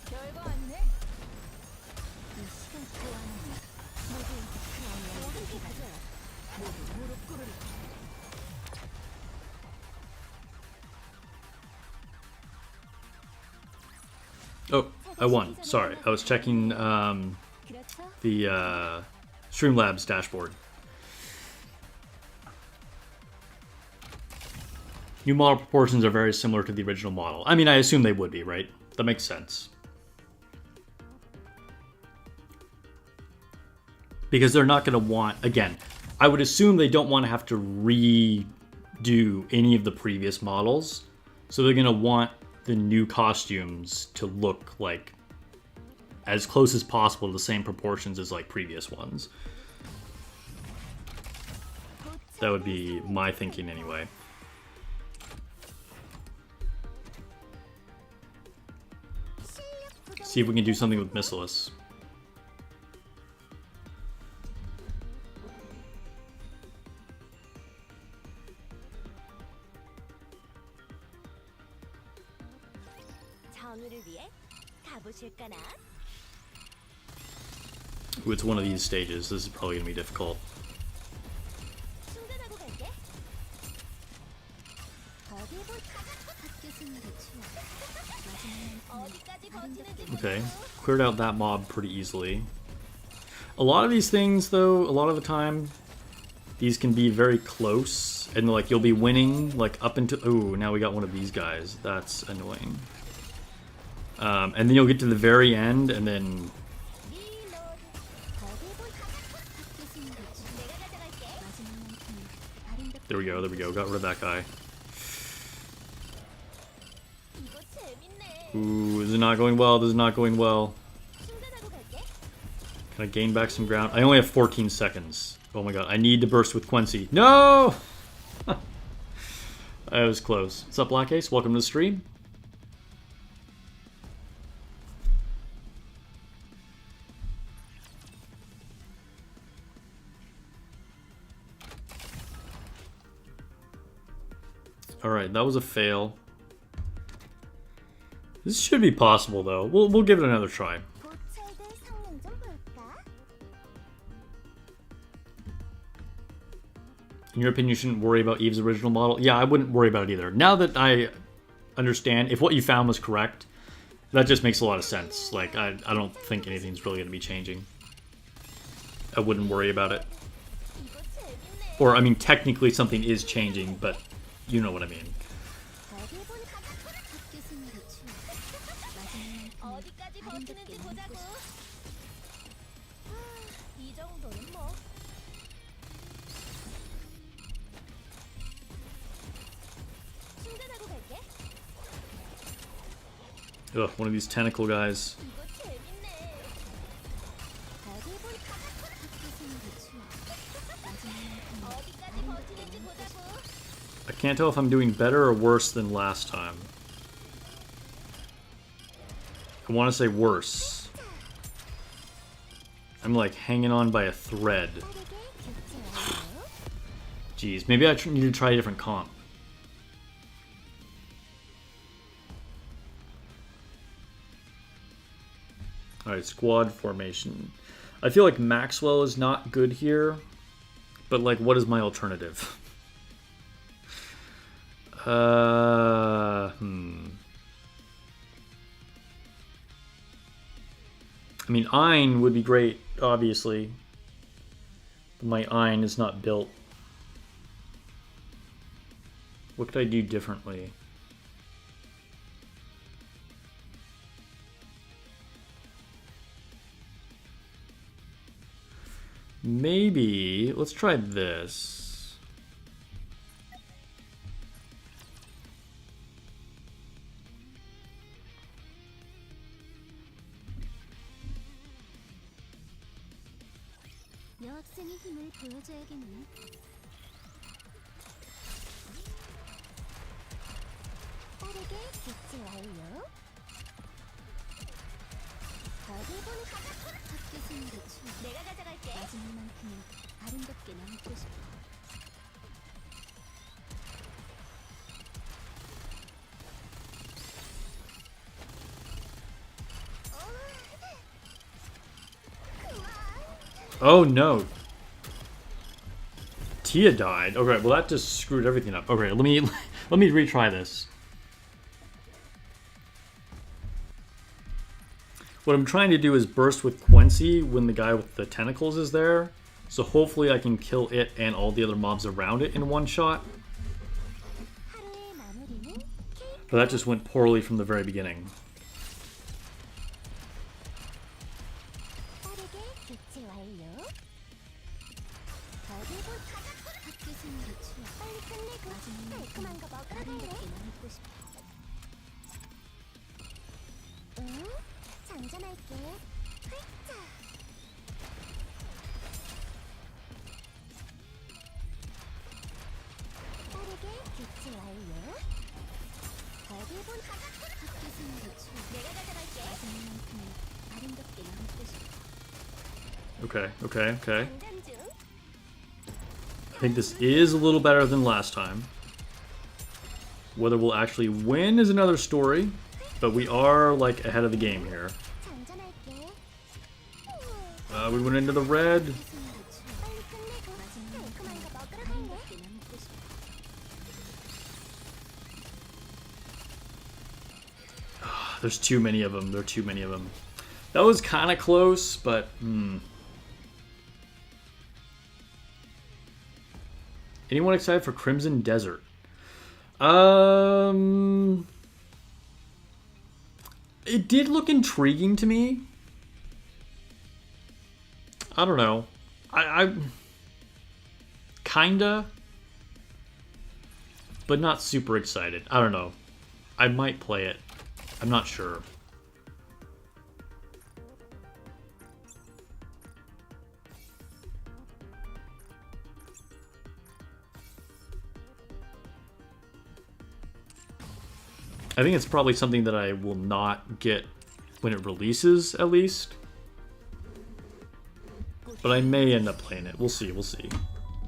별거 아니네. 이 시간 보안이 모두 크라운을 함께 가져요. 모두 무릎 꿇으라. Oh, I won. Sorry, I was checking 그렇죠? the Streamlabs dashboard. New model proportions are very similar to the original model. I mean, I assume they would be, right? That makes sense. Because they're not going to want, again, I would assume they don't want to have to redo any of the previous models. So they're going to want the new costumes to look like as close as possible to the same proportions as like previous ones. That would be my thinking anyway. See if we can do something with Missilis. 전우를 위해 가보실까나? Ooh, it's one of these stages. This is probably going to be difficult. 충전하고 갈게. 어디 볼까? 학교 생활의 추억. 마지막만큼 어디까지 버티는지 Okay, cleared out that mob pretty easily. A lot of these things, though, a lot of the time, these can be very close, and like you'll be winning like up into. Ooh, now we got one of these guys. That's annoying. And then you'll get to the very end, and then 리로드. 어디 볼까? 학교 생활의 추억. 내가 가져갈게. 마지막만큼 아름답게 there we go, there we go. Got rid of that guy. 이거 재밌네. Ooh, this is not going well. This is not going well. 충전하고 갈게. Can I gain back some ground? I only have 14 seconds. Oh my god, I need to burst with Quincy. No! I was close. What's up, Black Ace? Welcome to the stream. Alright, that was a fail. This should be possible, though. We'll give it another try. 고철들 성능 좀 볼까? In your opinion, you shouldn't worry about Eve's original model? Yeah, I wouldn't worry about it either. Now that I understand, if what you found was correct, that just makes a lot of sense. Like, I don't think anything's really going to be changing. I wouldn't worry about it. 이거 재밌네. Or, I mean, technically something is changing, but you know what I mean. 어디 볼까? 학교 생활의 추억. 마지막만큼 어디까지 버티는지 보자고. 이 정도는 뭐. 충전하고 갈게. Ugh, one of these tentacle guys. 이거 재밌네. 어디 볼까? 학교 생활의 추억. 마지막만큼 어디까지 버티는지 보자고. I can't tell if I'm doing better or worse than last time. I want to say worse. I'm like hanging on by a thread. 빠르게 교체하고. Jeez, maybe I need to try a different comp. Alright, squad formation. I feel like Maxwell is not good here, but like, what is my alternative? I mean, Ein would be great, obviously. But my Ein is not built. What could I do differently? Maybe, let's try this. 여학생의 힘을 보여줘야겠네. 빠르게 객지 완료. 어디 보는 학교 생활의 추억. 내가 가져갈게. 마지막만큼은 아름답게 남고 싶어. Oh no. Tia died. Okay, well that just screwed everything up. Okay, let me retry this. What I'm trying to do is burst with Quincy when the guy with the tentacles is there. So hopefully I can kill it and all the other mobs around it in one shot. 하루의 마무리는 케이크. But that just went poorly from the very beginning. 빠르게 객지 완료. 어디 보 학교 생활의 추억. 빨리 끝내고 달콤한 거 먹으러 아름답게 남고 싶어. 응? 장전할게. 활짝. 빠르게 객지 완료. 어디 본 학교 생활의 추억. 내가 가져갈게. 마지막만큼은 아름답게 남고 싶어. Okay. 장전 중. I think this is a little better than last time. Whether we'll actually win is another story, but we are like ahead of the game here. 장전할게. We went into the red. 생활의 추억. 빨리 끝내고 달콤한 거 먹으러 아름답게 남고 싶어. There's too many of them. There are too many of them. That was kind of close, but Anyone excited for Crimson Desert? It did look intriguing to me. I don't know. I kinda, but not super excited. I don't know. I might play it. I'm not sure. I think it's probably something that I will not get when it releases, at least. But I may end up playing it. We'll see, we'll see.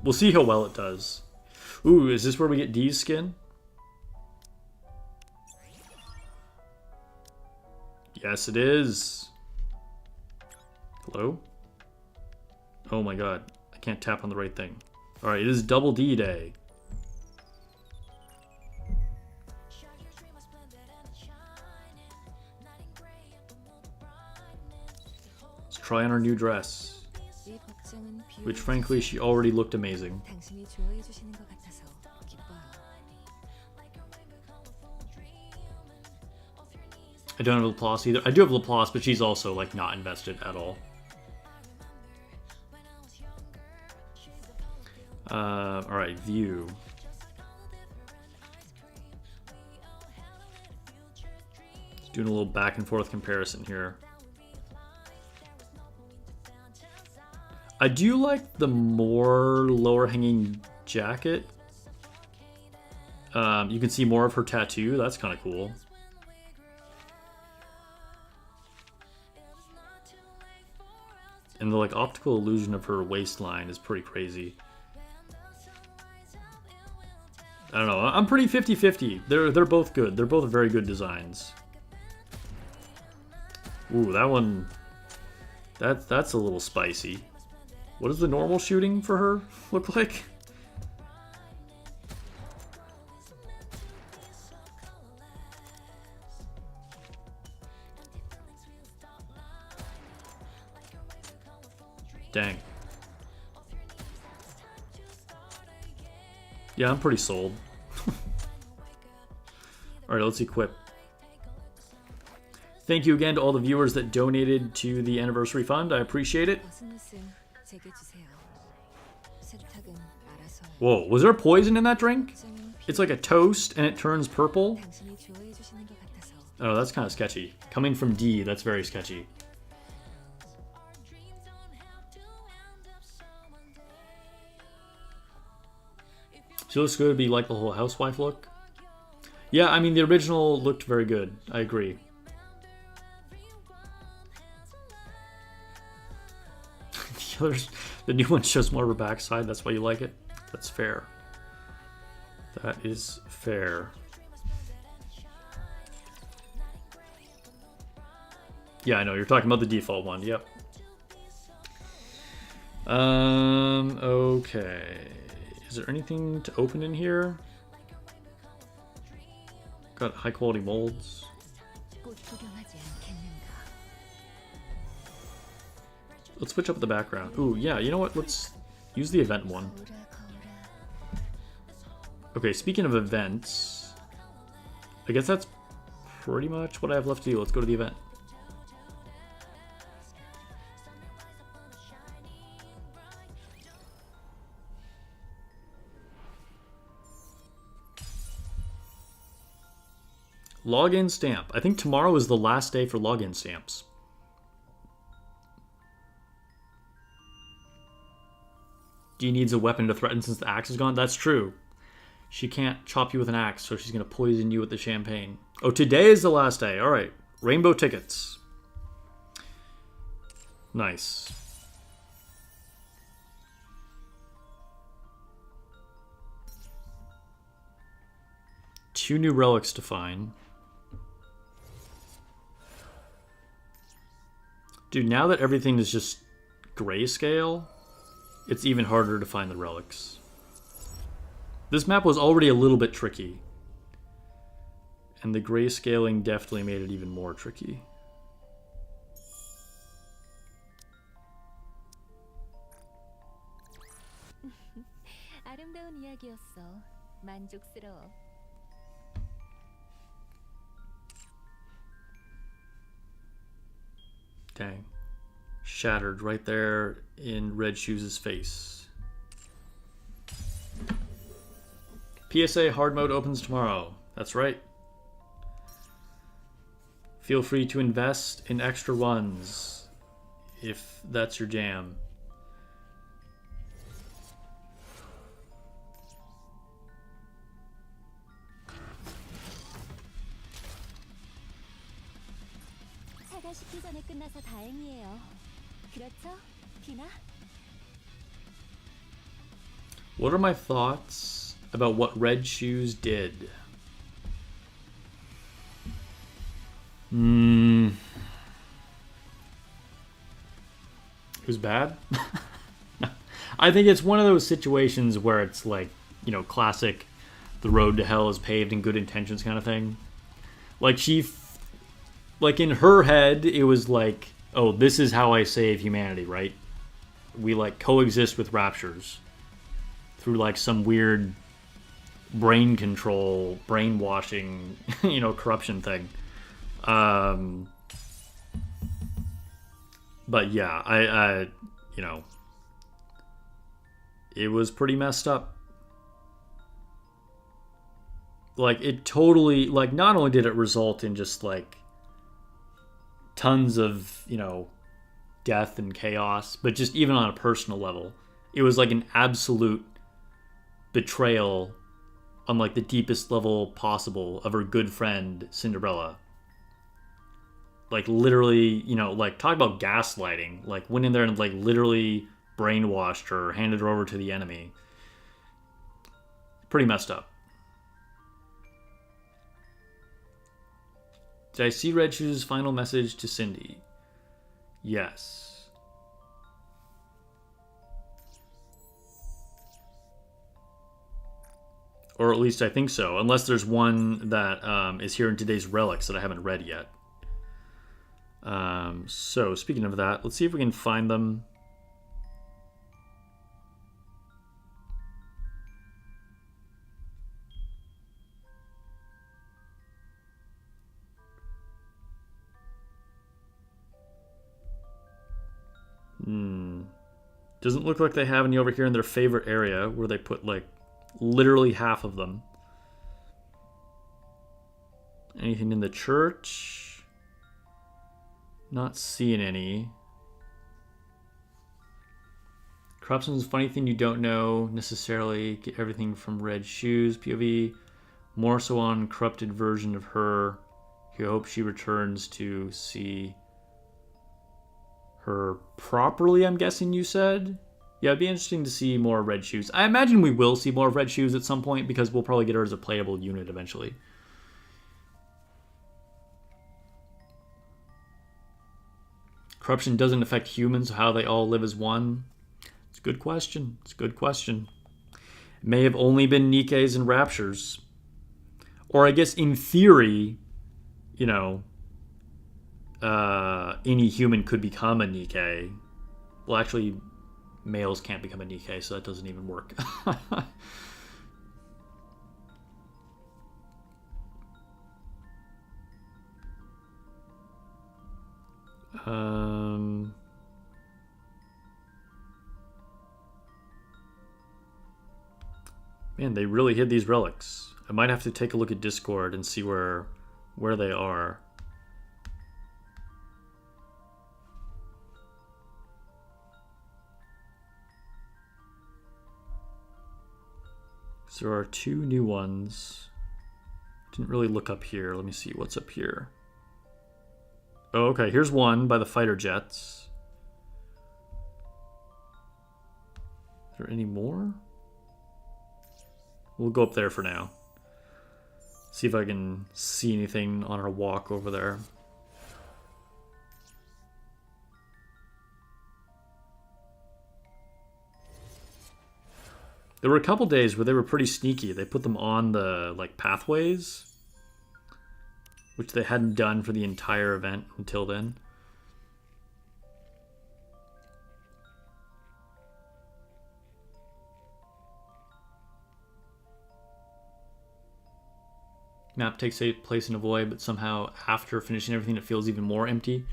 We'll see how well it does. Ooh, is this where we get Dee's skin? Yes, it is. Hello? Oh my god. I can't tap on the right thing. Alright, it is Double D Day. Let's try on her new dress. Which frankly, she already looked amazing. 당신이 좋아해 주시는 것 같아서 기뻐요. I don't have Laplace either. I do have Laplace, but she's also like not invested at all. Alright, view. Just doing a little back and forth comparison here. I do like the more lower hanging jacket. You can see more of her tattoo. That's kind of cool. And the like optical illusion of her waistline is pretty crazy. I don't know. I'm pretty 50-50. They're both good. They're both very good designs. Ooh, that one. That's a little spicy. What does the normal shooting for her look like? Dang. Yeah, I'm pretty sold. Alright, let's equip. Thank you again to all the viewers that donated to the anniversary fund. I appreciate it. Whoa, was there poison in that drink? It's like a toast and it turns purple. Oh, that's kind of sketchy. Coming from D, that's very sketchy. She looks good, but you like the whole housewife look? Yeah, I mean, the original looked very good. I agree. The new one shows more of her backside. That's why you like it? That's fair. That is fair. Yeah, I know. You're talking about the default one. Yep. Okay. Is there anything to open in here? Got high quality molds. Let's switch up the background. Ooh, yeah, you know what? Let's use the event one. Okay, speaking of events, I guess that's pretty much what I have left to do. Let's go to the event. Login stamp. I think tomorrow is the last day for login stamps. Dee needs a weapon to threaten since the axe is gone. That's true. She can't chop you with an axe, so she's going to poison you with the champagne. Oh, today is the last day. All right. Rainbow tickets. Nice. Two new relics to find. Dude, now that everything is just grayscale, it's even harder to find the relics. This map was already a little bit tricky. And the grayscaling definitely made it even more tricky. 아름다운 이야기였어. 만족스러워. Dang. Shattered right there in Red Shoes' face. PSA hard mode opens tomorrow. That's right. Feel free to invest in extra ones if that's your jam. 식기 전에 끝나서 다행이에요. 그렇죠, 디나? What are my thoughts about what Red Shoes did? It was bad. I think it's one of those situations where it's like, you know, classic the road to hell is paved in good intentions kind of thing. Like like in her head, it was like, oh, this is how I save humanity, right? We like coexist with raptures through like some weird brain control, brainwashing, you know, corruption thing. But yeah, I you know, it was pretty messed up. Like it totally, like not only did it result in just like tons of, you know, death and chaos, but just even on a personal level, it was like an absolute betrayal on like the deepest level possible of her good friend Cinderella. Like literally, you know, like talk about gaslighting. Like went in there and like literally brainwashed her, handed her over to the enemy. Pretty messed up. Did I see Red Shoes' final message to Cindy? Yes. Or at least I think so. Unless there's one that is here in today's relics that I haven't read yet. So, speaking of that, let's see if we can find them. Doesn't look like they have any over here in their favorite area where they put like literally half of them. Anything in the church? Not seeing any. Corruption's a funny thing you don't know necessarily. Get everything from red shoes. POV. More so on corrupted version of her. You hope she returns to see her properly, I'm guessing you said? Yeah, it'd be interesting to see more red shoes. I imagine we will see more red shoes at some point because we'll probably get her as a playable unit eventually. Corruption doesn't affect humans, how they all live as one. It's a good question. It's a good question. It may have only been nikkes and raptures. Or I guess in theory, you know, any human could become a nikke. Well, actually, males can't become a nikke, so that doesn't even work. Man, they really hid these relics. I might have to take a look at Discord and see where they are. So there are 2 new ones. Didn't really look up here. Let me see what's up here. Oh, okay. Here's one by the fighter jets. Is there any more? We'll go up there for now. See if I can see anything on our walk over there. There were a couple days where they were pretty sneaky. They put them on the like pathways, which they hadn't done for the entire event until then. Map takes place in a void, but somehow after finishing everything it feels even more empty.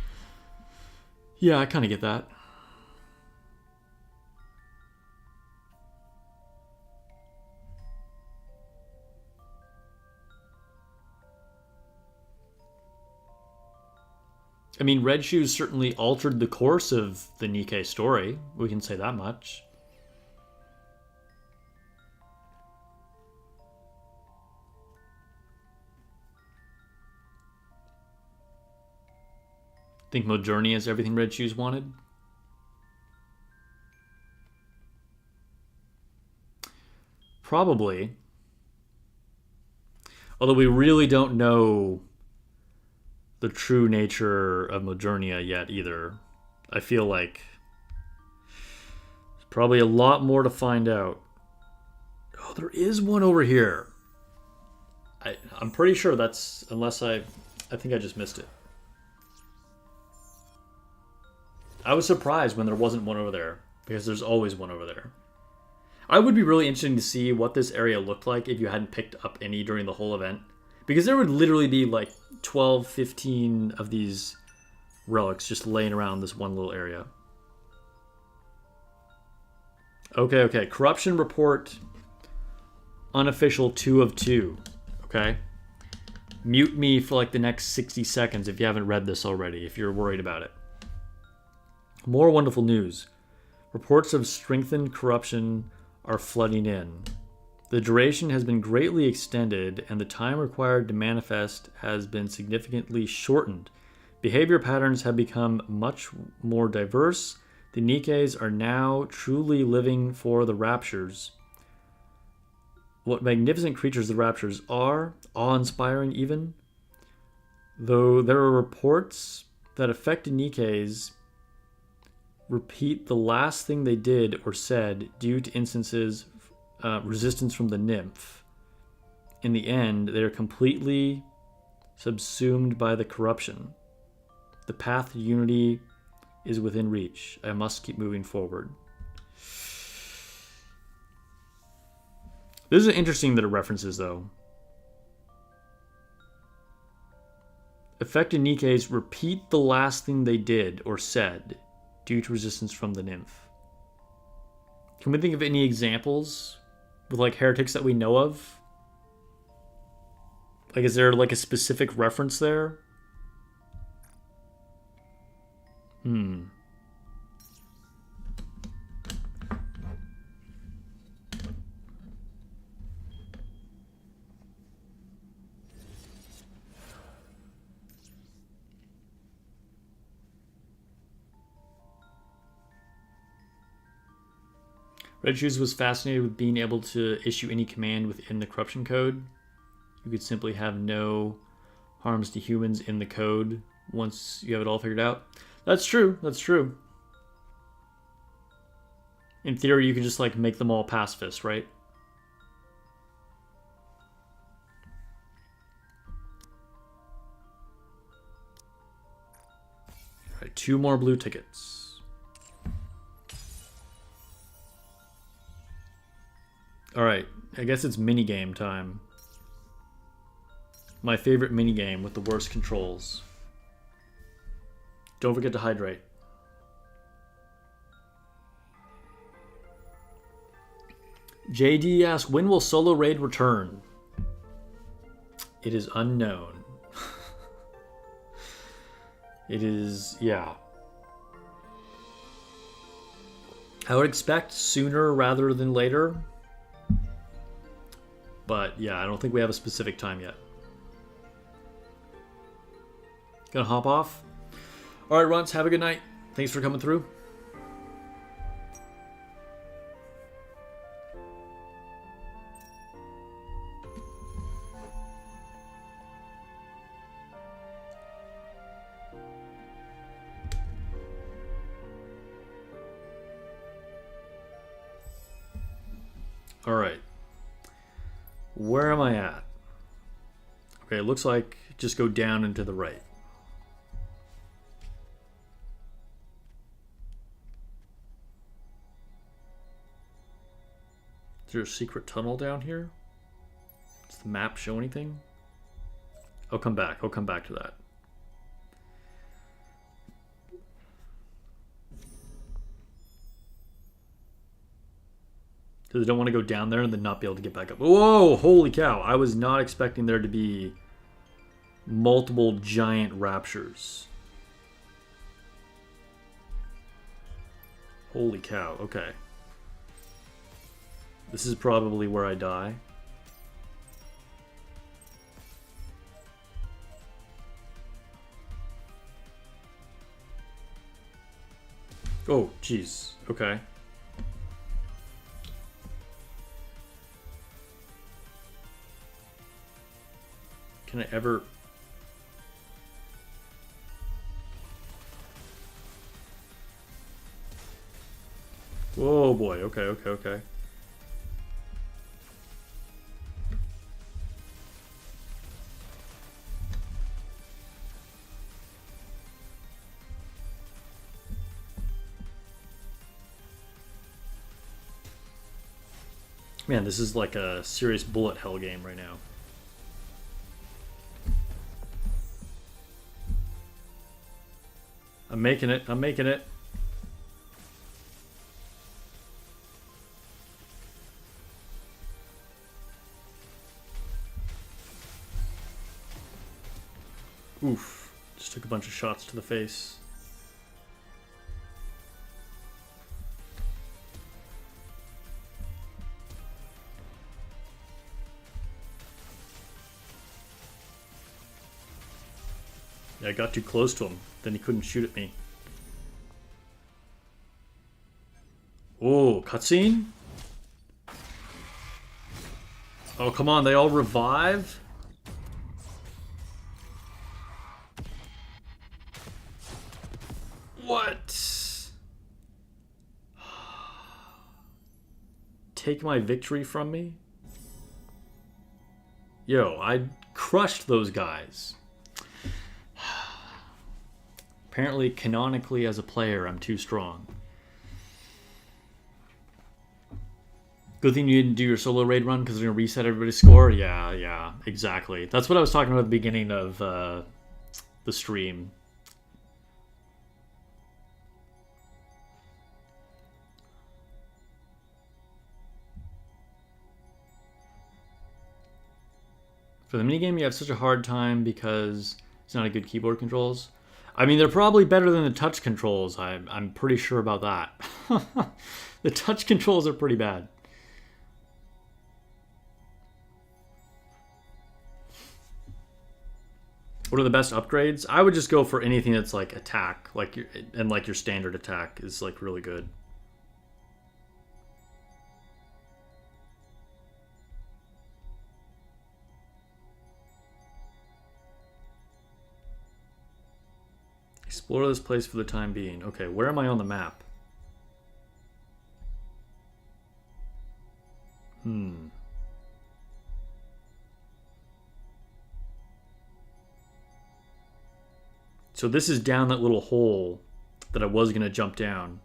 Yeah, I kind of get that. I mean, Red Shoes certainly altered the course of the Nikke story. We can say that much. Think Modernia is everything Red Shoes wanted? Probably. Although we really don't know the true nature of Modernia yet either. I feel like there's probably a lot more to find out. Oh, there is one over here. I'm pretty sure that's, unless I think I just missed it. I was surprised when there wasn't one over there, because there's always one over there. I would be really interested to see what this area looked like if you hadn't picked up any during the whole event. Because there would literally be like 12, 15 of these relics just laying around this one little area. Okay. Corruption report unofficial 2 of 2. Okay. Mute me for like the next 60 seconds if you haven't read this already, if you're worried about it. More wonderful news. Reports of strengthened corruption are flooding in. The duration has been greatly extended, and the time required to manifest has been significantly shortened. Behavior patterns have become much more diverse. The Nikkes are now truly living for the Raptures. What magnificent creatures the Raptures are, awe-inspiring even. Though there are reports that affected Nikkes repeat the last thing they did or said due to instances resistance from the nymph. In the end, they are completely subsumed by the corruption. The path to unity is within reach. I must keep moving forward. This is interesting that it references, though. Affected Nikkes repeat the last thing they did or said due to resistance from the nymph. Can we think of any examples with like heretics that we know of? Like, is there like a specific reference there? Red Shoes was fascinated with being able to issue any command within the corruption code. You could simply have no harms to humans in the code once you have it all figured out. That's true. That's true. In theory, you can just like make them all pacifist, right? All right, 2 more blue tickets. All right, I guess it's minigame time. My favorite minigame with the worst controls. Don't forget to hydrate. JD asks, when will Solo Raid return? It is unknown. It is, yeah. I would expect sooner rather than later. But yeah, I don't think we have a specific time yet. Gonna hop off. All right, Runts, have a good night. Thanks for coming through. All right. Where am I at? Okay, it looks like just go down and to the right. Is there a secret tunnel down here? Does the map show anything? I'll come back. I'll come back to that. Because I don't want to go down there and then not be able to get back up. Whoa, holy cow. I was not expecting there to be multiple giant raptures. Holy cow, okay. This is probably where I die. Oh, jeez. Okay. Can I ever... Oh boy, okay, okay, okay. Man, this is like a serious bullet hell game right now. I'm making it. I'm making it. Oof. Just took a bunch of shots to the face. Yeah, I got too close to him. Then he couldn't shoot at me. Oh, cutscene? Oh, come on. They all revive? What? Take my victory from me? Yo, I crushed those guys. Apparently, canonically, as a player, I'm too strong. Good thing you didn't do your solo raid run because they're going to reset everybody's score? Yeah, exactly. That's what I was talking about at the beginning of the stream. For the minigame, you have such a hard time because it's not a good keyboard controls. I mean, they're probably better than the touch controls. I'm pretty sure about that. The touch controls are pretty bad. What are the best upgrades? I would just go for anything that's like attack, like your standard attack is like really good. Explore this place for the time being. Okay, where am I on the map? So this is down that little hole that I was going to jump down.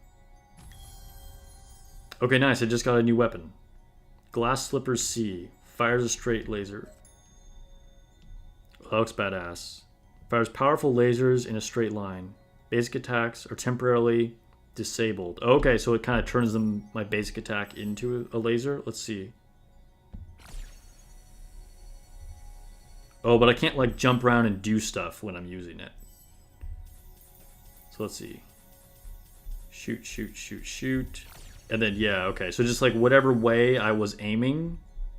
Okay, nice. I just got a new weapon. Glass Slippers C. Fires a straight laser. That looks badass. Fires powerful lasers in a straight line. Basic attacks are temporarily disabled. Okay, so it kind of turns my basic attack into a laser. Let's see. Oh, but I can't like jump around and do stuff when I'm using it. So let's see. Shoot, shoot, shoot, shoot. And then, yeah, okay. So just like whatever way I was aiming,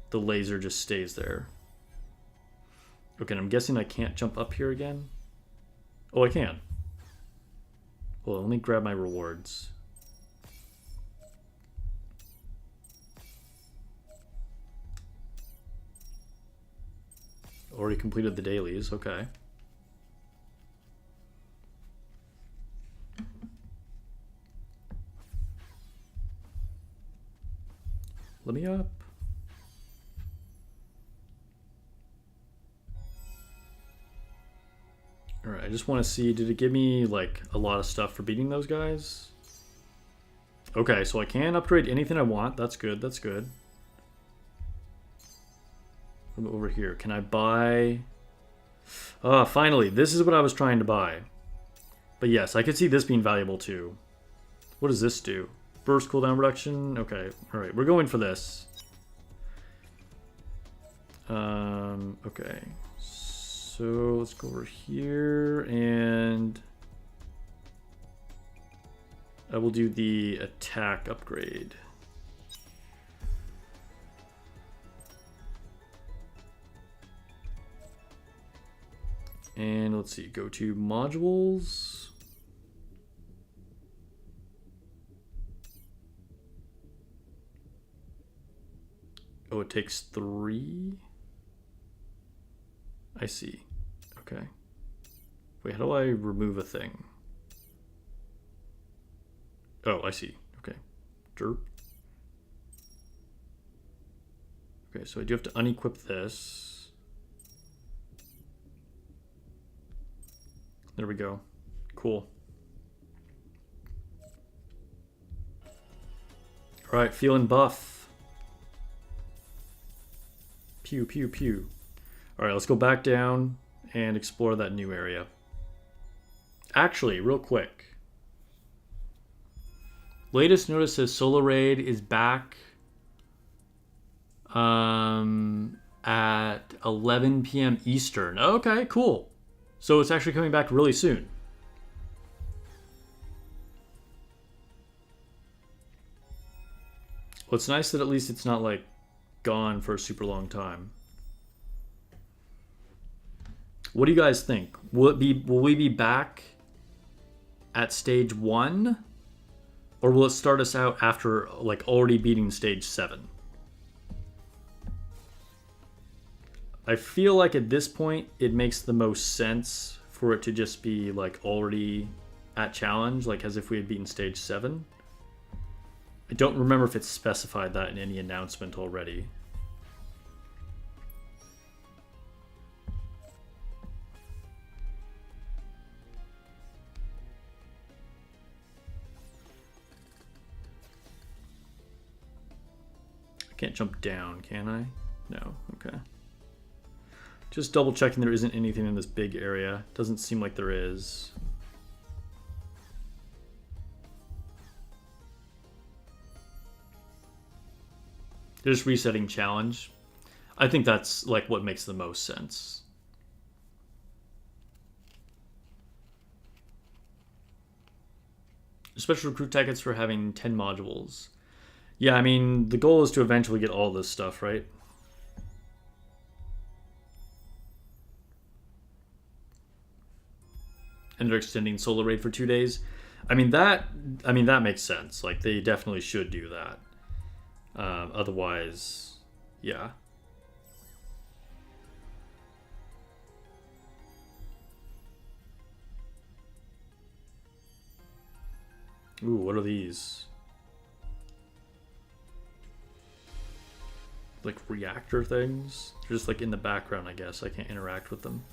the laser just stays there. Okay, and I'm guessing I can't jump up here again. Oh, I can. Well, let me grab my rewards. Already completed the dailies, okay. Let me up. Alright, I just want to see, did it give me like a lot of stuff for beating those guys? Okay, so I can upgrade anything I want. That's good, that's good. Over here, can I buy... finally, this is what I was trying to buy. But yes, I could see this being valuable too. What does this do? Burst cooldown reduction? Okay, alright, we're going for this. Okay. So let's go over here and I will do the attack upgrade. And let's see, go to modules. Oh, it takes 3? I see. Okay. Wait, how do I remove a thing? Oh, I see. Okay. Derp. Okay, so I do have to unequip this. There we go. Cool. All right, feeling buff. Pew, pew, pew. All right, let's go back down and explore that new area. Actually, real quick. Latest notice says Solar Raid is back at 11 p.m. Eastern. Okay, cool. So it's actually coming back really soon. Well, it's nice that at least it's not like gone for a super long time. What do you guys think? Will we be back at stage 1? Or will it start us out after like already beating stage 7? I feel like at this point it makes the most sense for it to just be like already at challenge, like as if we had beaten stage 7. I don't remember if it's specified that in any announcement already. I can't jump down, can I? No, okay. Just double checking there isn't anything in this big area. Doesn't seem like there is. Just resetting challenge. I think that's like what makes the most sense. Special recruit tickets for having 10 modules. Yeah, I mean, the goal is to eventually get all this stuff, right? And they're extending Solar Raid for 2 days. I mean that makes sense. Like they definitely should do that. Otherwise, yeah. Ooh, what are these? Like reactor things? They're just like in the background, I guess. I can't interact with them.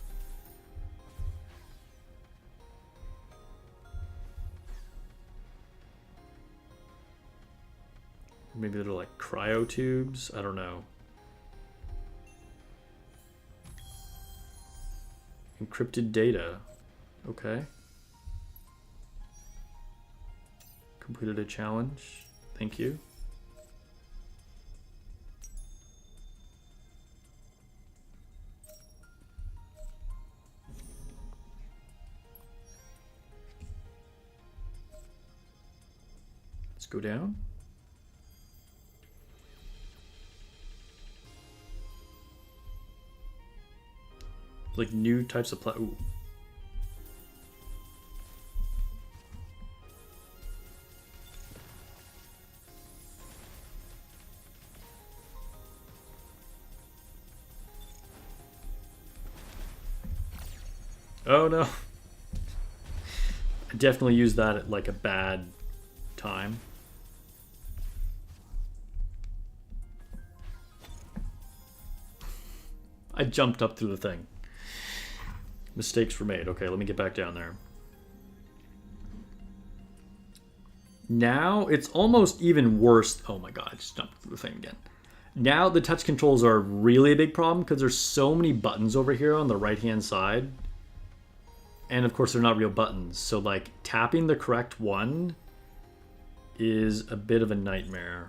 Maybe they're like cryo tubes? I don't know. Encrypted data. Okay. Completed a challenge. Thank you. Let's go down. Like new types of ooh. Oh no. I definitely used that at like a bad time. I jumped up through the thing. Mistakes were made. Okay, let me get back down there. Now it's almost even worse. Oh my god, I just jumped through the thing again. Now the touch controls are really a big problem because there's so many buttons over here on the right-hand side. And of course they're not real buttons. So like tapping the correct one is a bit of a nightmare.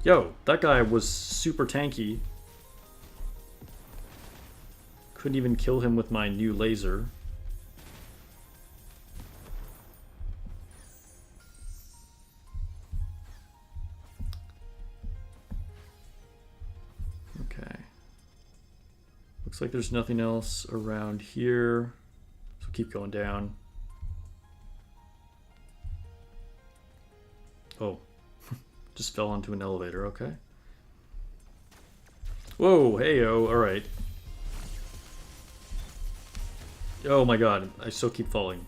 Yo, that guy was super tanky. Couldn't even kill him with my new laser. Okay. Looks like there's nothing else around here. So keep going down. Oh. Just fell onto an elevator, okay. Whoa, hey-oh, alright. Oh my god, I still keep falling.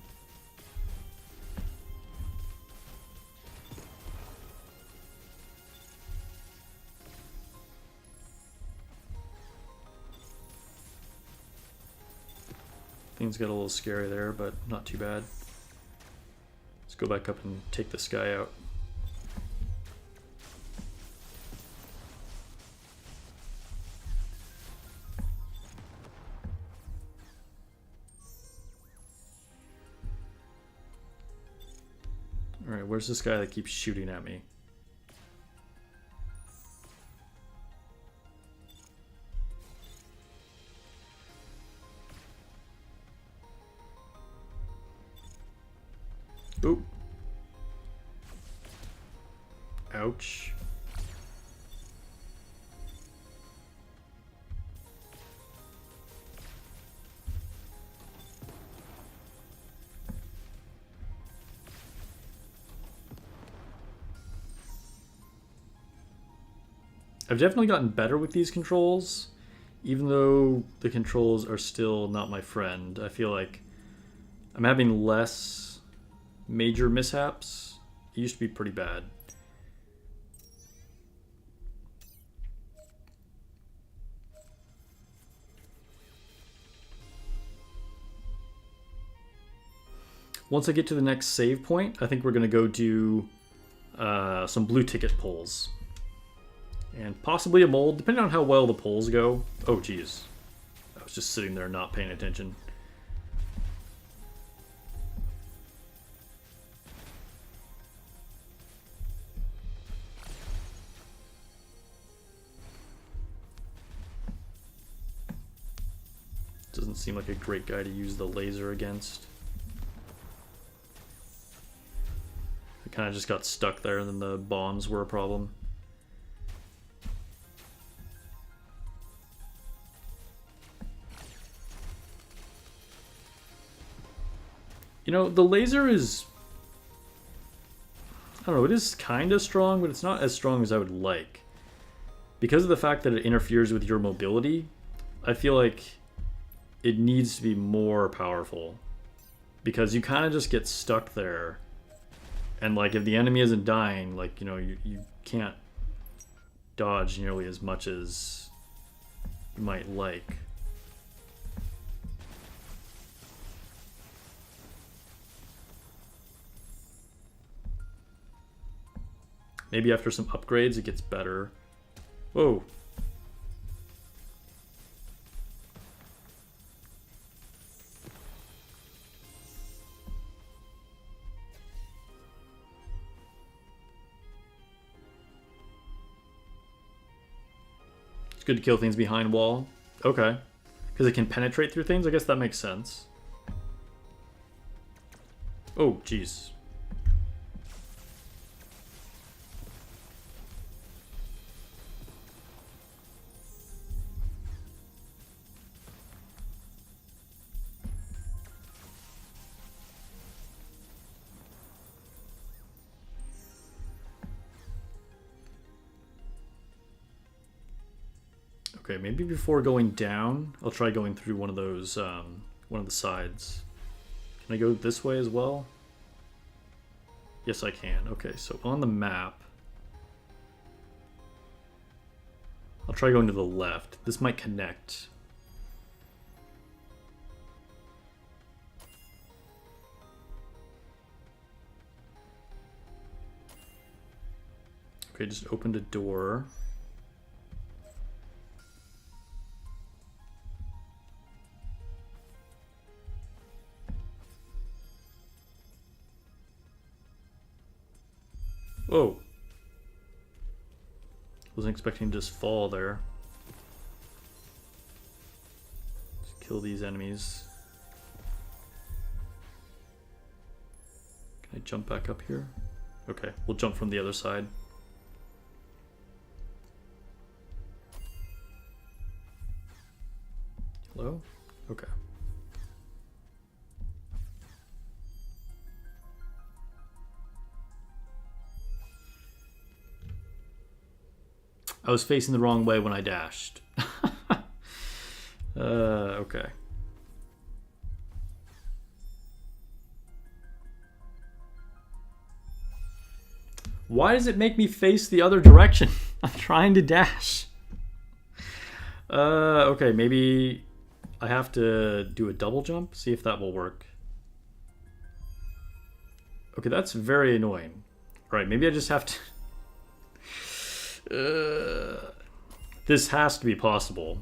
Things got a little scary there, but not too bad. Let's go back up and take this guy out. Alright, where's this guy that keeps shooting at me? Oop. Ouch. I've definitely gotten better with these controls, even though the controls are still not my friend. I feel like I'm having less major mishaps. It used to be pretty bad. Once I get to the next save point, I think we're going to go do some blue ticket pulls. And possibly a mold, depending on how well the pulls go. Oh, geez. I was just sitting there not paying attention. Doesn't seem like a great guy to use the laser against. I kind of just got stuck there, and then the bombs were a problem. You know, the laser is... I don't know, it is kind of strong, but it's not as strong as I would like. Because of the fact that it interferes with your mobility, I feel like it needs to be more powerful. because you kind of just get stuck there. And like if the enemy isn't dying, like, you know, you can't dodge nearly as much as you might like. Maybe after some upgrades it gets better. Whoa. It's good to kill things behind wall. Okay. Because it can penetrate through things? I guess that makes sense. Oh, jeez. Okay, maybe before going down, I'll try going through one of those, one of the sides. Can I go this way as well? Yes, I can. Okay, so on the map, I'll try going to the left. This might connect. Okay, just opened a door. Whoa. Wasn't expecting to just fall there. Just kill these enemies. Can I jump back up here? Okay, we'll jump from the other side. Hello? Okay. I was facing the wrong way when I dashed. Okay. Why does it make me face the other direction? I'm trying to dash. Okay, maybe I have to do a double jump, see if that will work. Okay, that's very annoying. All right, maybe I just have to... this has to be possible.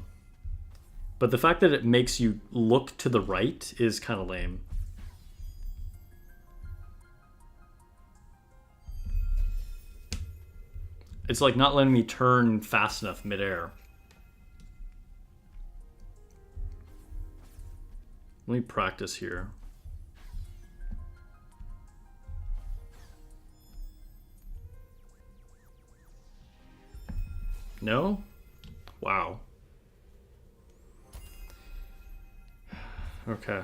But the fact that it makes you look to the right is kind of lame. It's like not letting me turn fast enough midair. Let me practice here. No? Wow. Okay.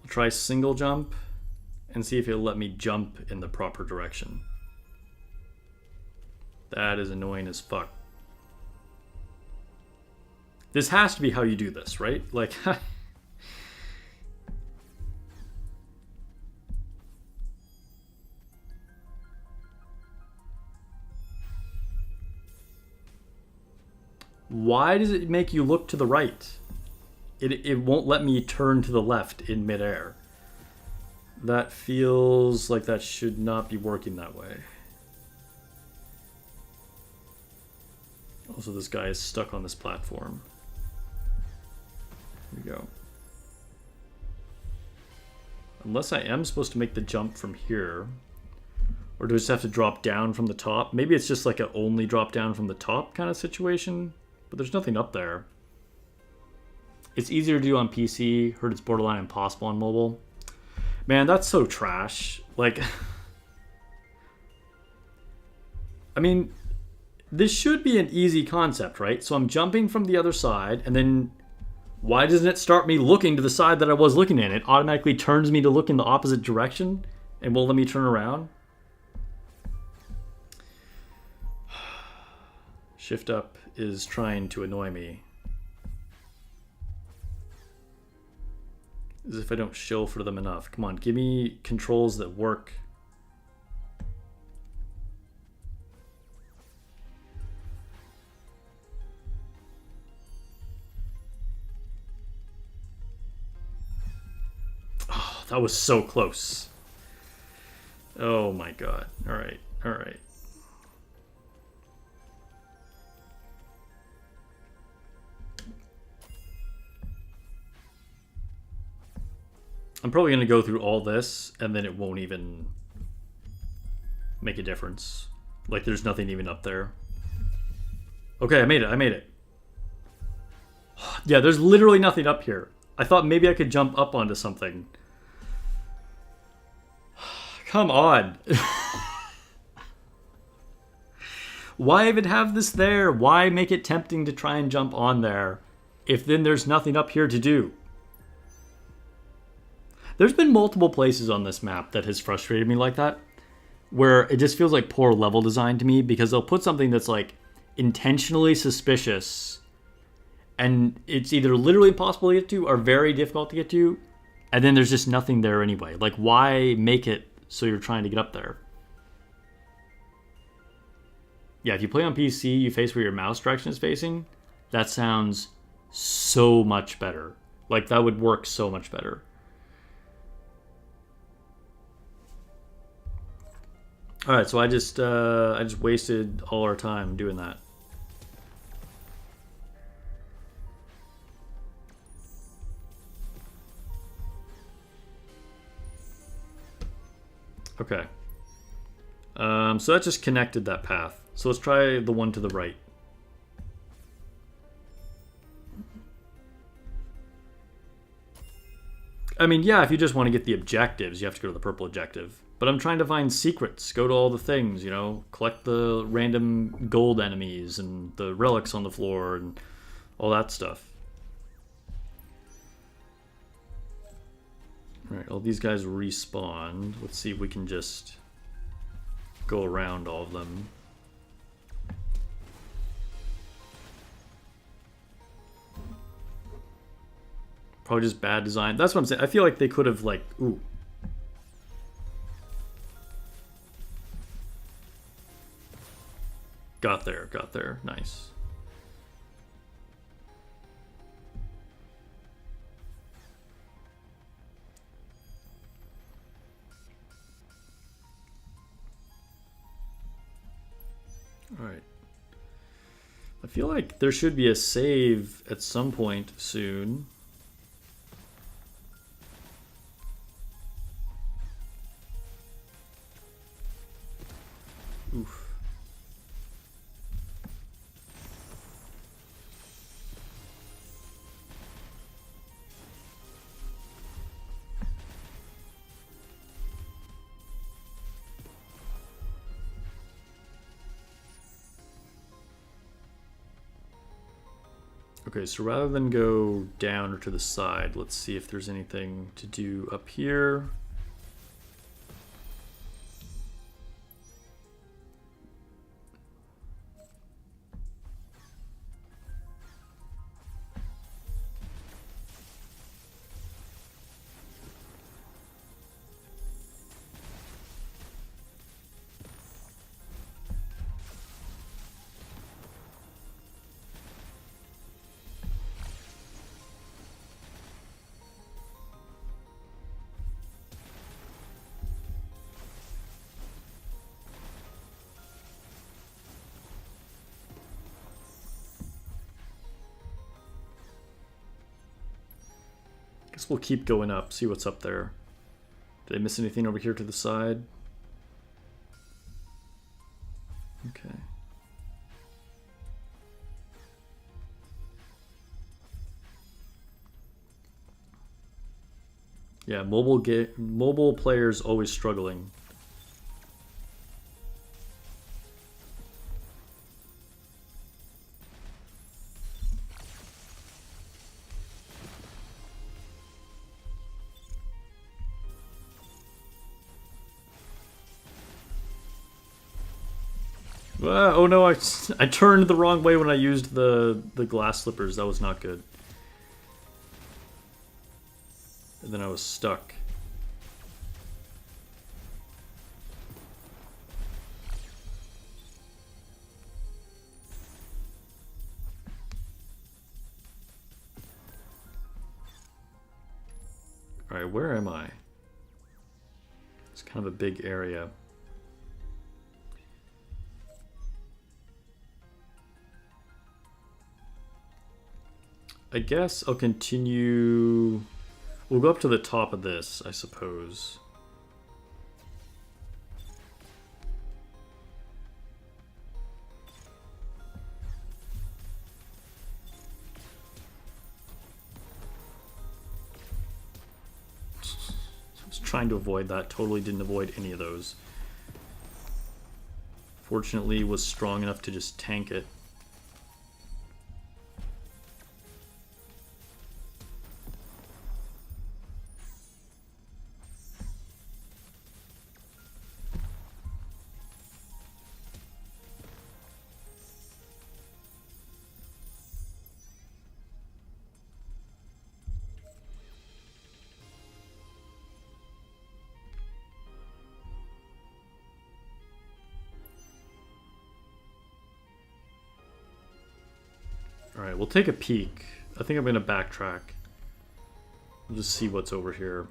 I'll try single jump and see if it'll let me jump in the proper direction. That is annoying as fuck. This has to be how you do this, right? Like... Why does it make you look to the right? It won't let me turn to the left in midair. That feels like that should not be working that way. Also, this guy is stuck on this platform. Here we go. Unless I am supposed to make the jump from here. Or do I just have to drop down from the top? Maybe it's just like a only drop down from the top kind of situation. But there's nothing up there. It's easier to do on PC. Heard it's borderline impossible on mobile. Man, that's so trash. Like... I mean... This should be an easy concept, right? So I'm jumping from the other side, and then why doesn't it start me looking to the side that I was looking in? It automatically turns me to look in the opposite direction and won't let me turn around. Shift up is trying to annoy me. As if I don't shill for them enough. Come on, give me controls that work. Oh, that was so close. Oh my god. Alright, alright. I'm probably going to go through all this, and then it won't even make a difference. Like, there's nothing even up there. Okay, I made it, I made it. Yeah, there's literally nothing up here. I thought maybe I could jump up onto something. Come on. Why even have this there? Why make it tempting to try and jump on there if then there's nothing up here to do? There's been multiple places on this map that has frustrated me like that, where it just feels like poor level design to me, because they'll put something that's like intentionally suspicious and it's either literally impossible to get to or very difficult to get to, and then there's just nothing there anyway. Like, why make it so you're trying to get up there? Yeah, if you play on PC, you face where your mouse direction is facing, that sounds so much better. Like, that would work so much better. All right, so I just wasted all our time doing that. Okay. So that just connected that path. So let's try the one to the right. I mean, yeah, if you just want to get the objectives, you have to go to the purple objective. But I'm trying to find secrets. Go to all the things, you know, collect the random gold enemies and the relics on the floor and all that stuff. Alright, all these guys respawned. Let's see if we can just go around all of them. Probably just bad design. That's what I'm saying. I feel like they could have, like, ooh. Got there. Nice. Alright. I feel like there should be a save at some point soon. Oof. Okay, so rather than go down or to the side, let's see if there's anything to do up here. Guess we'll keep going up, see what's up there. Did I miss anything over here to the side? Okay. Yeah, mobile players always struggling. Oh no, I turned the wrong way when I used the glass slippers. That was not good. And then I was stuck. Alright, where am I? It's kind of a big area. I guess I'll continue. We'll go up to the top of this, I suppose. I was trying to avoid that. Totally didn't avoid any of those. Fortunately, was strong enough to just tank it. Alright, we'll take a peek. I think I'm going to backtrack. We'll just see what's over here.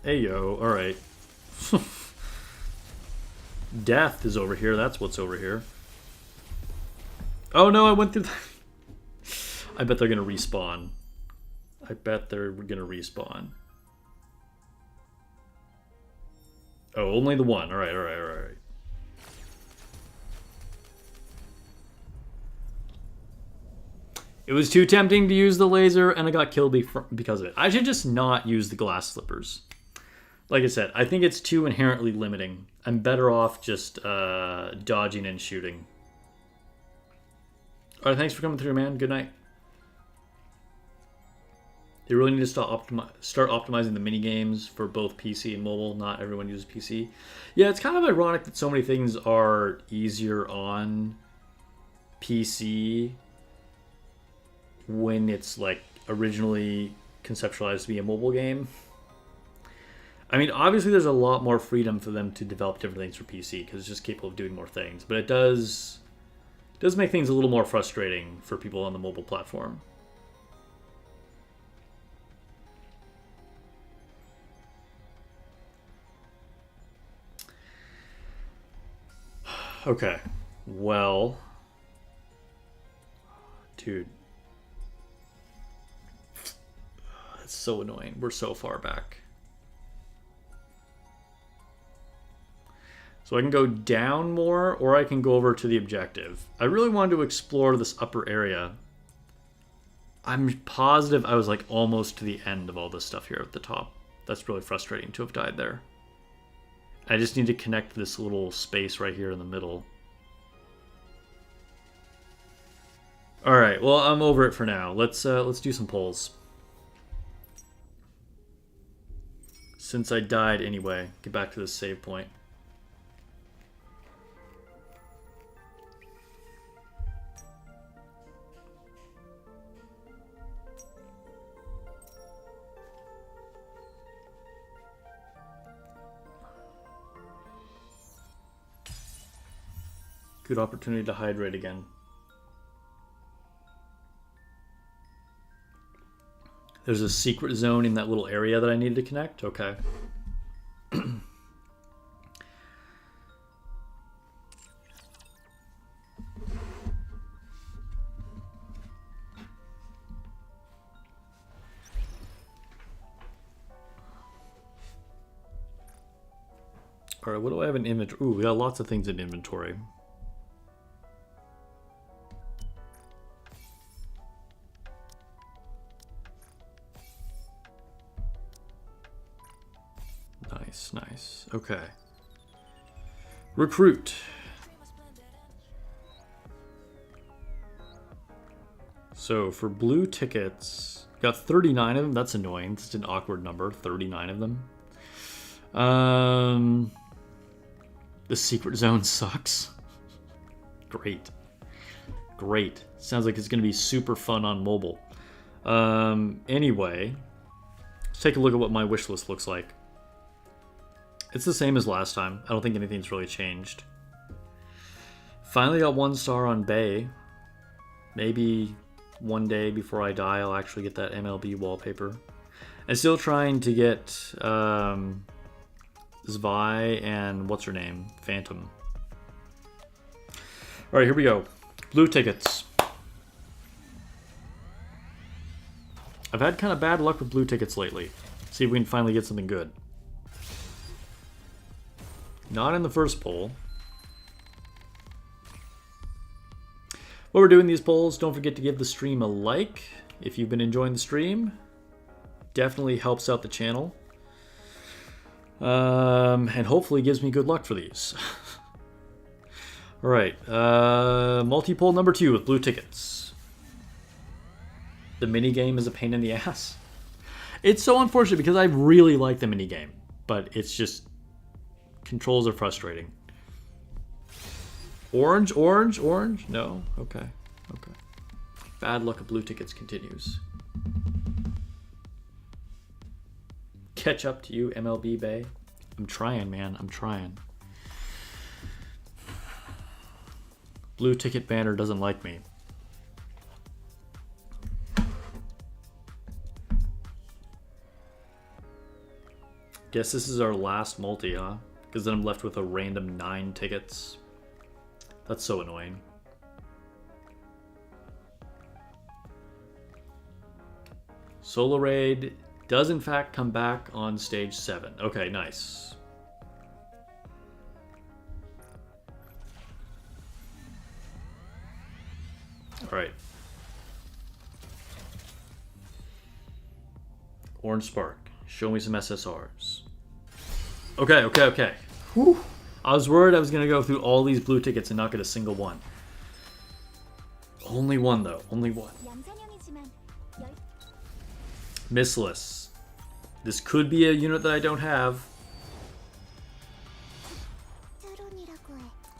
Hey yo, alright. Death is over here, that's what's over here. Oh no, I went through that. I bet they're going to respawn. I bet they're going to respawn. Oh, only the one. Alright, alright, alright. It was too tempting to use the laser, and I got killed because of it. I should just not use the glass slippers. Like I said, I think it's too inherently limiting. I'm better off just dodging and shooting. Alright, thanks for coming through, man. Good night. You really need to start optimizing the mini games for both PC and mobile. Not everyone uses PC. Yeah, it's kind of ironic that so many things are easier on PC when it's like originally conceptualized to be a mobile game. I mean, obviously there's a lot more freedom for them to develop different things for PC because it's just capable of doing more things. But it does make things a little more frustrating for people on the mobile platform. Okay, well, dude, that's so annoying. We're so far back. So I can go down more, or I can go over to the objective. I really wanted to explore this upper area. I'm positive I was like almost to the end of all this stuff here at the top. That's really frustrating to have died there. I just need to connect this little space right here in the middle. All right, well, I'm over it for now. Let's do some polls. Since I died anyway, get back to this save point. Good opportunity to hydrate again. There's a secret zone in that little area that I needed to connect? Okay. Alright, what do I have in inventory? Ooh, we got lots of things in inventory. Nice, nice. Okay. Recruit. So for blue tickets, got 39 of them. That's annoying. It's an awkward number. 39 of them. The secret zone sucks. Great. Great. Sounds like it's going to be super fun on mobile. Anyway, take a look at what my wish list looks like. It's the same as last time. I don't think anything's really changed. Finally got 1 star on Bay. Maybe one day before I die, I'll actually get that MLB wallpaper. I'm still trying to get Zvi and what's her name? Phantom. Alright, here we go. Blue tickets. I've had kind of bad luck with blue tickets lately. See if we can finally get something good. Not in the first poll. While we're doing these polls, don't forget to give the stream a like if you've been enjoying the stream. Definitely helps out the channel. And hopefully gives me good luck for these. Alright, multi-poll number 2 with blue tickets. The minigame is a pain in the ass. It's so unfortunate because I really like the minigame, but it's just... controls are frustrating. Orange, orange, orange? No? Okay. Okay. Bad luck of blue tickets continues. Catch up to you, MLB Bay. I'm trying, man. I'm trying. Blue ticket banner doesn't like me. Guess this is our last multi, huh? Because then I'm left with a random 9 tickets. That's so annoying. Solo Raid does in fact come back on stage 7. Okay, nice. Alright. Orange Spark. Show me some SSRs. Okay, okay, okay. Whew. I was worried I was going to go through all these blue tickets and not get a single one. Only one, though. Only one. Missless. This could be a unit that I don't have.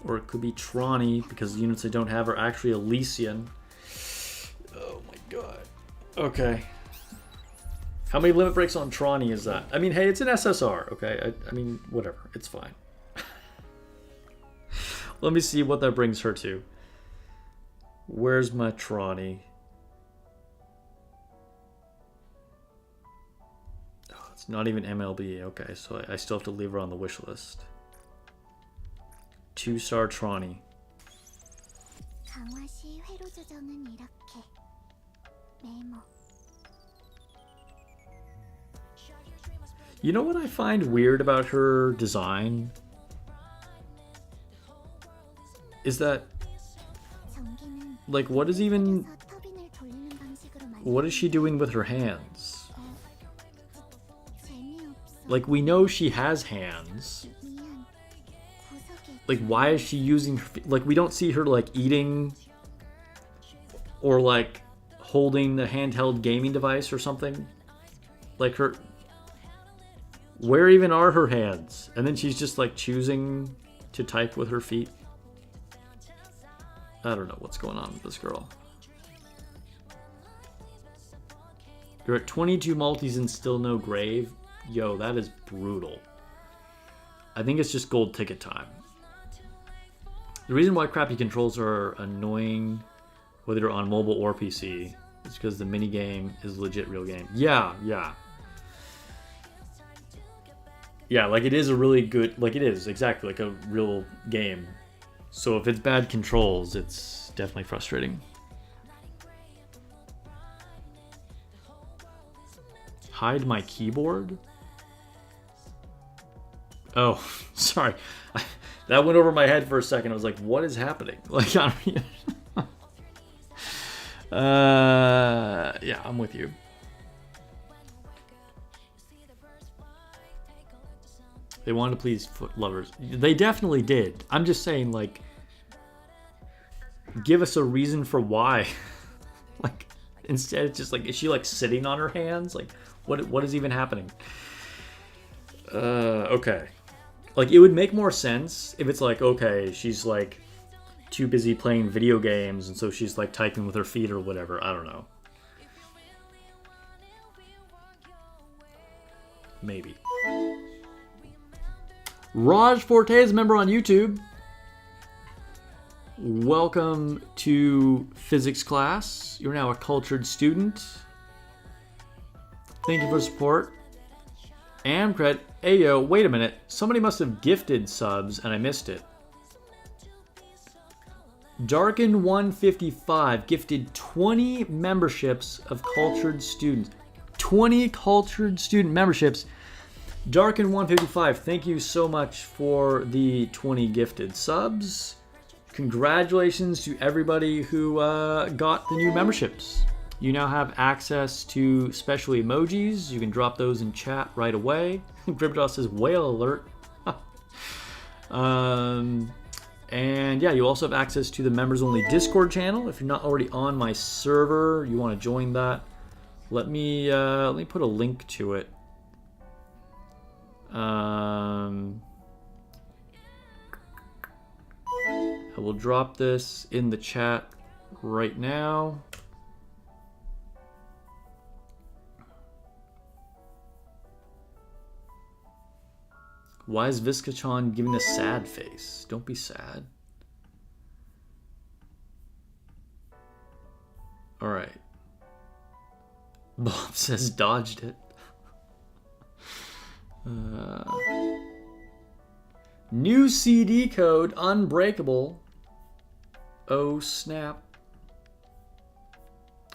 Or it could be Trani, because the units I don't have are actually Elysian. Oh my god. Okay. How many limit breaks on Trani is that? I mean, hey, it's an SSR, okay? I mean, whatever. It's fine. Let me see what that brings her to. Where's my Trani? Oh, it's not even MLB. Okay, so I still have to leave her on the wish list. 2-star Trani. You know what I find weird about her design? Is that, like, what is she doing with her hands? Like, we know she has hands. Like, why is she using, like, we don't see her, like, eating or, like, holding the handheld gaming device or something. Like, her, where even are her hands? And then she's just, like, choosing to type with her feet. I don't know what's going on with this girl. You're at 22 multis and still no grave? Yo, that is brutal. I think it's just gold ticket time. The reason why crappy controls are annoying, whether you're on mobile or PC, is because the minigame is a legit real game. Yeah, yeah. Yeah, like it is a really good, like it is, exactly, like a real game. So if it's bad controls, it's definitely frustrating. Hide my keyboard? Oh, sorry. That went over my head for a second. I was like, what is happening? Like, I don't yeah, I'm with you. They wanted to please foot lovers. They definitely did. I'm just saying, like, give us a reason for why. Like, instead it's just like, is she like sitting on her hands? Like, what is even happening? Okay. Like, it would make more sense if it's like, okay, she's like too busy playing video games and so she's like typing with her feet or whatever. I don't know. Maybe. Raj Forte is a member on YouTube. Welcome to physics class. You're now a cultured student. Thank you for support. Amcred. Ayo, wait a minute. Somebody must have gifted subs and I missed it. Darkin155 gifted 20 memberships of cultured students. 20 cultured student memberships. Darkin155, thank you so much for the 20 gifted subs. Congratulations to everybody who got the new memberships. You now have access to special emojis. You can drop those in chat right away. Gribdot says whale alert. And yeah, you also have access to the members only Discord channel. If you're not already on my server, you want to join that. Let me put a link to it. I will drop this in the chat right now. Why is Viscachan giving a sad face? Don't be sad. Alright. Bob says dodged it. New CD code, Unbreakable. Oh snap.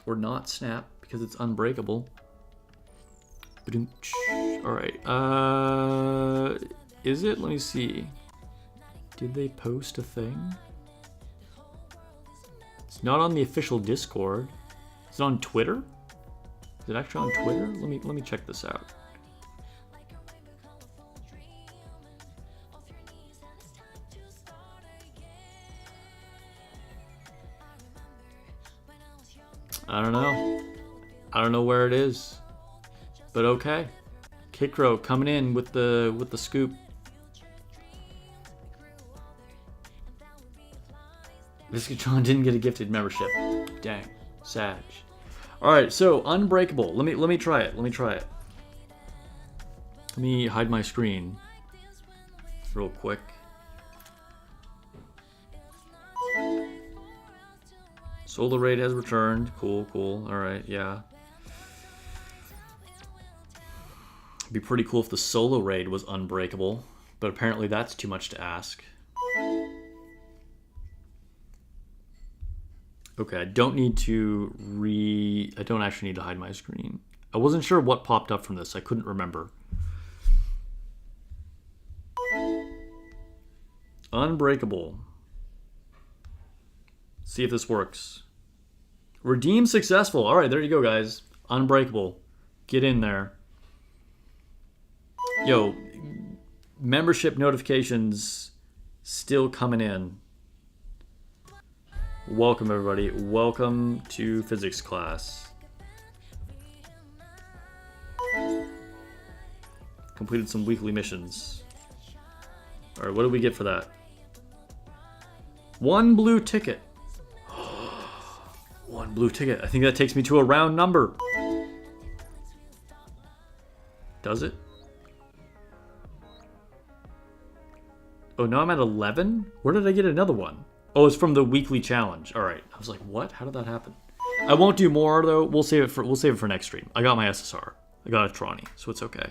Or not snap, because it's unbreakable. Alright, is it? Let me see. Did they post a thing? It's not on the official Discord. Is it on Twitter? Is it actually on Twitter? Let me check this out. I don't know. I don't know where it is. But okay. Kikro coming in with the scoop. Viscatron didn't get a gifted membership. Dang. Sag. Alright, so Unbreakable. Let me try it. Let me hide my screen real quick. Solar Raid has returned. Cool. Alright, yeah. It'd be pretty cool if the solo raid was unbreakable, but apparently that's too much to ask. Okay, I don't actually need to hide my screen. I wasn't sure what popped up from this. I couldn't remember. Unbreakable. See if this works. Redeem successful. All right, there you go, guys. Unbreakable. Get in there. Yo, membership notifications still coming in. Welcome, everybody. Welcome to physics class. Completed some weekly missions. All right, what did we get for that? 1 blue ticket. 1 blue ticket. I think that takes me to a round number. Does it? Oh, now I'm at 11? Where did I get another one? Oh, it's from the weekly challenge. All right. I was like, what? How did that happen? I won't do more though. We'll save it for next stream. I got my SSR. I got a Tronny, so it's okay.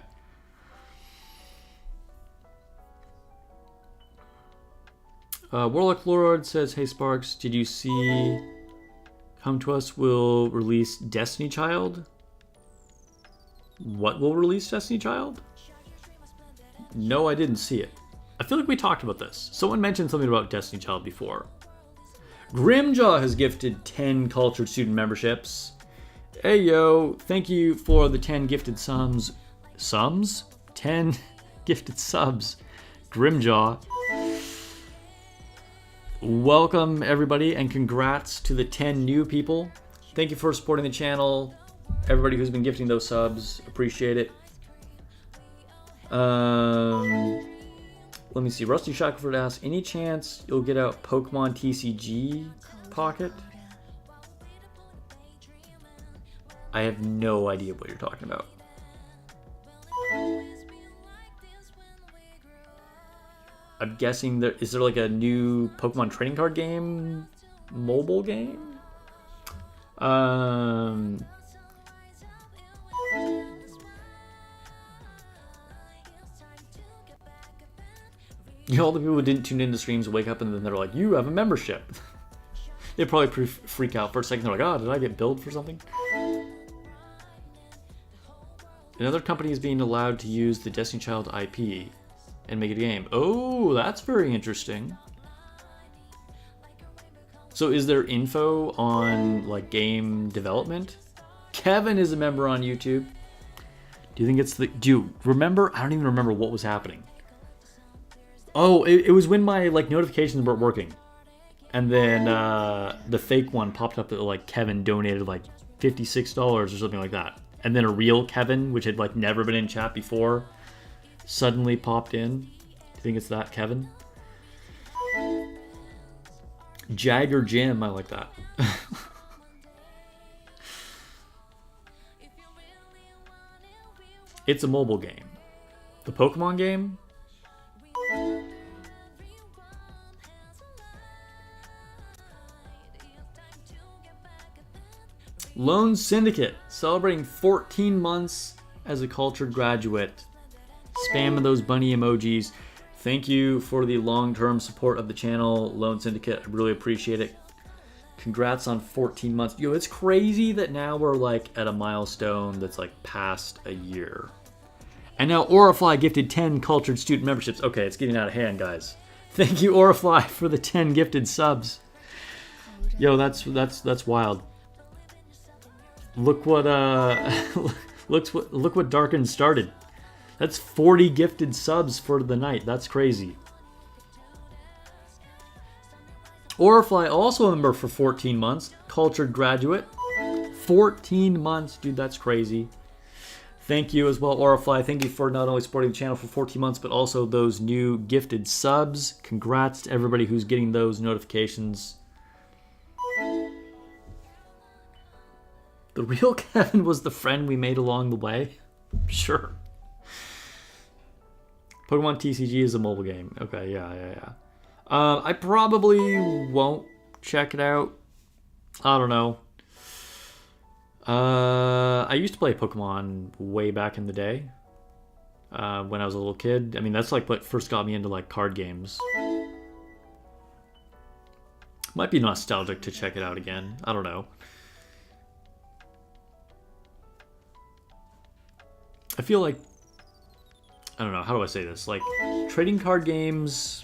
Warlock Lord says, "Hey Sparks, did you see Come to Us will release Destiny Child?" What will release Destiny Child? No, I didn't see it. I feel like we talked about this. Someone mentioned something about Destiny Child before. Grimjaw has gifted 10 cultured student memberships. Hey yo, thank you for the 10 gifted subs. 10 gifted subs. Grimjaw. Welcome everybody and congrats to the 10 new people. Thank you for supporting the channel. Everybody who's been gifting those subs, appreciate it. Let me see. Rusty Shackleford asks, any chance you'll get out Pokemon TCG Pocket? I have no idea what you're talking about. I'm guessing is there like a new Pokemon trading card game, mobile game? You know, all the people who didn't tune into streams wake up and then they're like, "You have a membership." They probably freak out for a second. They're like, "Oh, did I get billed for something?" Another company is being allowed to use the Destiny Child IP and make it a game. Oh, that's very interesting. So is there info on like game development? Kevin is a member on YouTube. Do you think it's the... Do you remember? I don't even remember what was happening. Oh, it was when my like notifications weren't working. And then the fake one popped up that like Kevin donated like $56 or something like that. And then a real Kevin, which had like never been in chat before, suddenly popped in. Do you think it's that Kevin? Jagger Jim, I like that. It's a mobile game. The Pokemon game? Lone Syndicate, celebrating 14 months as a cultured graduate. Spamming those bunny emojis. Thank you for the long-term support of the channel, Lone Syndicate. I really appreciate it. Congrats on 14 months. Yo, it's crazy that now we're like at a milestone that's like past a year. And now Orifly gifted 10 cultured student memberships. Okay, it's getting out of hand, guys. Thank you, Orifly, for the 10 gifted subs. Yo, that's wild. Look what look what Darken started. That's 40 gifted subs for the night. That's crazy. Orifly also a member for 14 months. Cultured graduate. 14 months, dude, that's crazy. Thank you as well, Orifly. Thank you for not only supporting the channel for 14 months, but also those new gifted subs. Congrats to everybody who's getting those notifications. The real Kevin was the friend we made along the way? Sure. Pokemon TCG is a mobile game. Okay, yeah. I probably won't check it out. I don't know. I used to play Pokemon way back in the day. When I was a little kid. I mean, that's like what first got me into like card games. Might be nostalgic to check it out again. I don't know. I feel like, I don't know, how do I say this? Like, trading card games...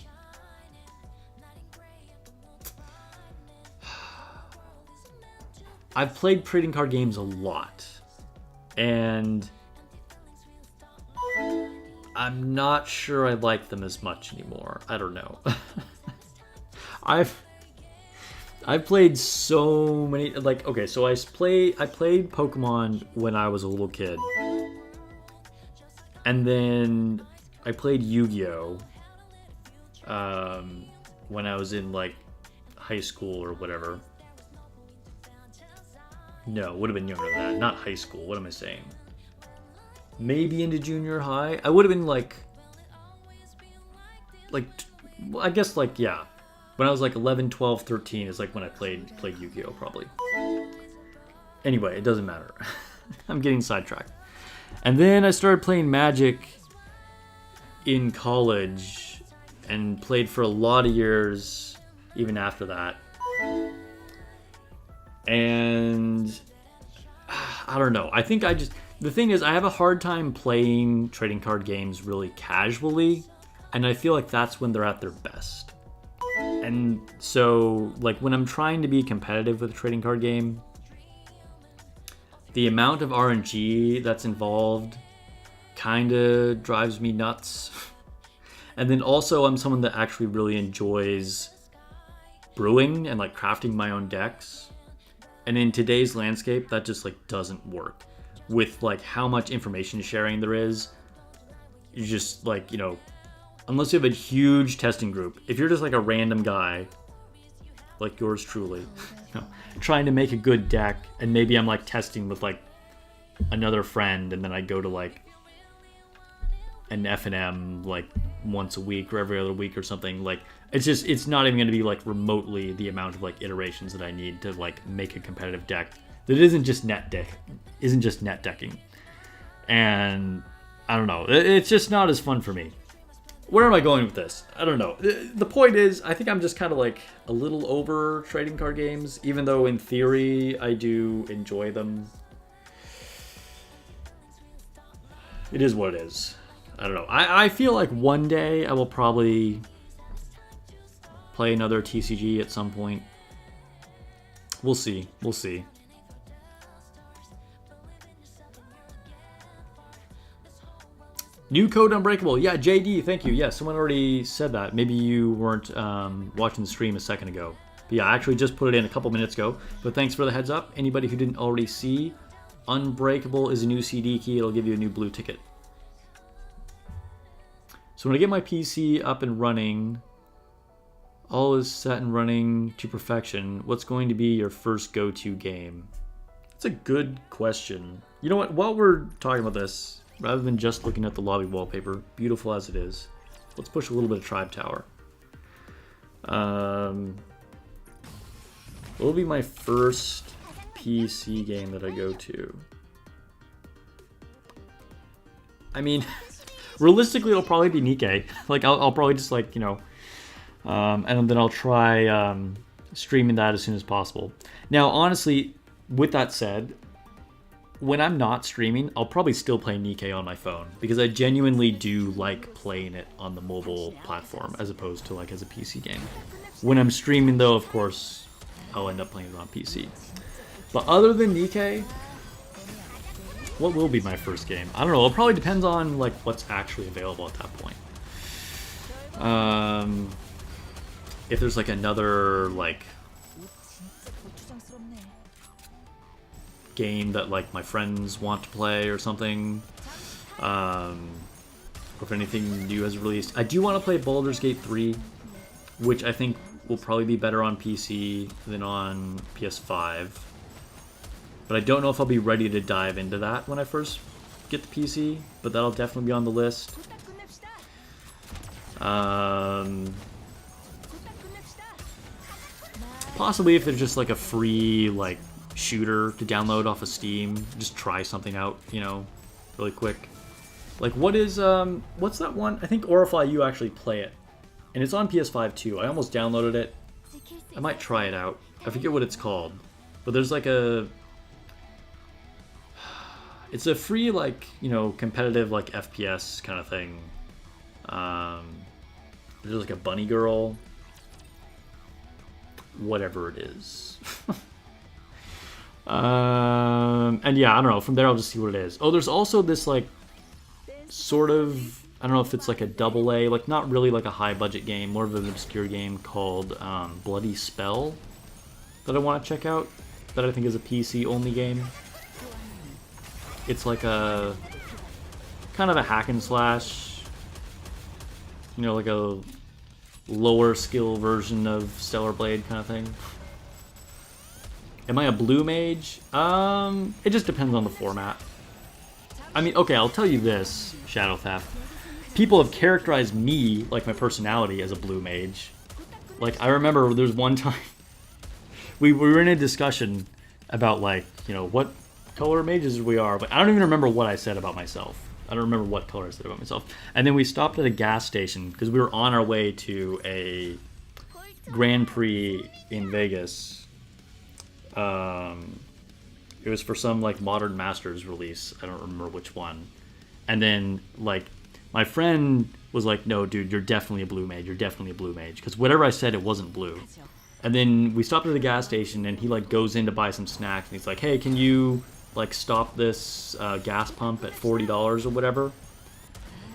I've played trading card games a lot. And... I'm not sure I like them as much anymore. I don't know. I've played so many... Like, okay, so I played Pokemon when I was a little kid. And then I played Yu-Gi-Oh! When I was in like high school or whatever. No, would have been younger than that. Not high school. What am I saying? Maybe into junior high. I would have been like I guess like, yeah. When I was like 11, 12, 13 is like when I played Yu-Gi-Oh! Probably. Anyway, it doesn't matter. I'm getting sidetracked. And then I started playing Magic in college and played for a lot of years even after that. And I don't know. I think the thing is I have a hard time playing trading card games really casually, and I feel like that's when they're at their best. And so like when I'm trying to be competitive with a trading card game, the amount of RNG that's involved kind of drives me nuts. And then also I'm someone that actually really enjoys brewing and like crafting my own decks. And in today's landscape, that just like doesn't work. With like how much information sharing there is, you just like, you know, unless you have a huge testing group, if you're just like a random guy, like yours truly, you know, trying to make a good deck, and maybe I'm like testing with like another friend, and then I go to like an F&M like once a week or every other week or something. Like it's not even going to be like remotely the amount of like iterations that I need to like make a competitive deck that isn't just net decking. And I don't know, it's just not as fun for me. Where am I going with this? I don't know. The point is, I think I'm just kind of like a little over trading card games, even though in theory I do enjoy them. It is what it is. I don't know. I feel like one day I will probably play another TCG at some point. We'll see. We'll see. New code Unbreakable. Yeah, JD, thank you. Yeah, someone already said that. Maybe you weren't watching the stream a second ago. But yeah, I actually just put it in a couple minutes ago. But thanks for the heads up. Anybody who didn't already see, Unbreakable is a new CD key. It'll give you a new blue ticket. So when I get my PC up and running, all is set and running to perfection, what's going to be your first go-to game? That's a good question. You know what? While we're talking about this, rather than just looking at the lobby wallpaper, beautiful as it is, let's push a little bit of Tribe Tower. What will be my first PC game that I go to? I mean, realistically, it'll probably be Nikke. Like, I'll probably just, like, you know, and then I'll try streaming that as soon as possible. Now, honestly, with that said, when I'm not streaming, I'll probably still play Nikke on my phone, because I genuinely do like playing it on the mobile platform as opposed to like as a PC game. When I'm streaming though, of course, I'll end up playing it on PC. But other than Nikke, what will be my first game? I don't know. It probably depends on like what's actually available at that point. If there's like another like game that like my friends want to play or something, or if anything new has released. I do want to play Baldur's Gate 3, which I think will probably be better on PC than on PS5, but I don't know if I'll be ready to dive into that when I first get the PC, but that'll definitely be on the list. Possibly if there's just like a free like shooter to download off of Steam, just try something out, you know, really quick. Like what is what's that one? I think Orify, you actually play it, and it's on PS5 too. I almost downloaded it. I might try it out. I forget what it's called, but there's like a, it's a free like, you know, competitive like FPS kind of thing. There's like a bunny girl, whatever it is. And yeah, I don't know. From there, I'll just see what it is. Oh, there's also this like sort of, I don't know if it's like a AA, like not really like a high budget game, more of an obscure game called Bloody Spell that I want to check out, that I think is a PC only game. It's like a kind of a hack and slash, you know, like a lower skill version of Stellar Blade kind of thing. Am I a blue mage? It just depends on the format. I mean, okay, I'll tell you this, Shadow Theft. People have characterized me, like my personality, as a blue mage. Like, I remember there's one time we were in a discussion about, like, you know, what color mages we are, but I don't even remember what I said about myself. I don't remember what color I said about myself. And then we stopped at a gas station because we were on our way to a Grand Prix in Vegas. It was for some like Modern Masters release. I don't remember which one. And then like my friend was like, "No, dude, you're definitely a blue mage. You're definitely a blue mage." Because whatever I said, it wasn't blue. And then we stopped at the gas station, and he like goes in to buy some snacks, and he's like, "Hey, can you like stop this gas pump at $40 or whatever?"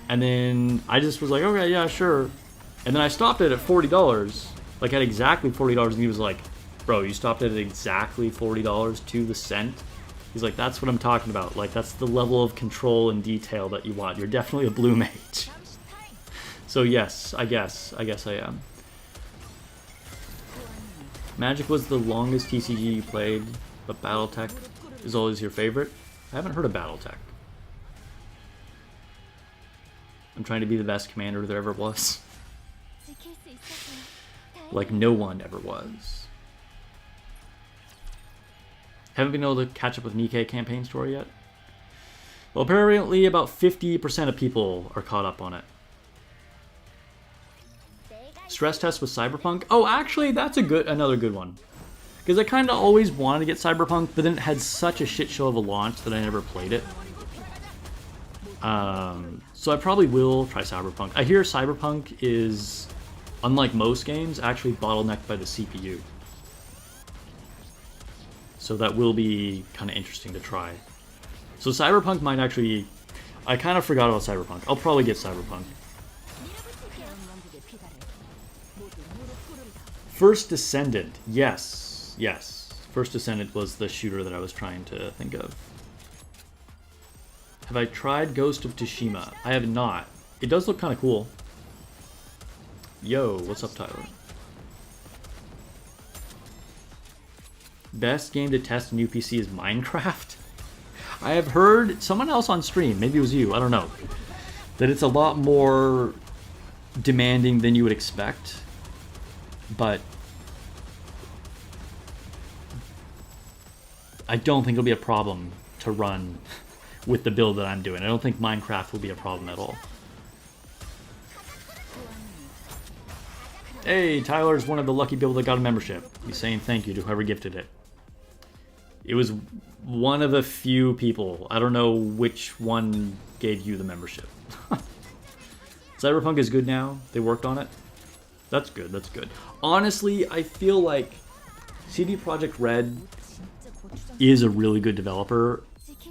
And then I just was like, "Okay, yeah, sure." And then I stopped it at $40, like at exactly $40, and he was like, "Bro, you stopped it at exactly $40 to the cent." He's like, "That's what I'm talking about. Like, that's the level of control and detail that you want. You're definitely a blue mage." So yes, I guess I am. Magic was the longest TCG you played, but BattleTech is always your favorite. I haven't heard of BattleTech. I'm trying to be the best commander there ever was. 지킬 수 있어서 Like no one ever was. Haven't been able to catch up with Nikke campaign story yet. Well, apparently about 50% of people are caught up on it. Stress test with Cyberpunk. Oh, actually, that's another good one. Because I kind of always wanted to get Cyberpunk, but then it had such a shit show of a launch that I never played it. So I probably will try Cyberpunk. I hear Cyberpunk is, unlike most games, actually bottlenecked by the CPU. So that will be kind of interesting to try. So Cyberpunk might actually... I kind of forgot about Cyberpunk. I'll probably get Cyberpunk. First Descendant. Yes. Yes. First Descendant was the shooter that I was trying to think of. Have I tried Ghost of Tsushima? I have not. It does look kind of cool. Yo, what's up, Tyler? Best game to test a new PC is Minecraft? I have heard someone else on stream, maybe it was you, I don't know, that it's a lot more demanding than you would expect, but I don't think it'll be a problem to run with the build that I'm doing. I don't think Minecraft will be a problem at all. Hey, Tyler's one of the lucky people that got a membership. He's saying thank you to whoever gifted it. It was one of a few people. I don't know which one gave you the membership. Cyberpunk is good now. They worked on it. That's good, that's good. Honestly, I feel like CD Projekt Red is a really good developer,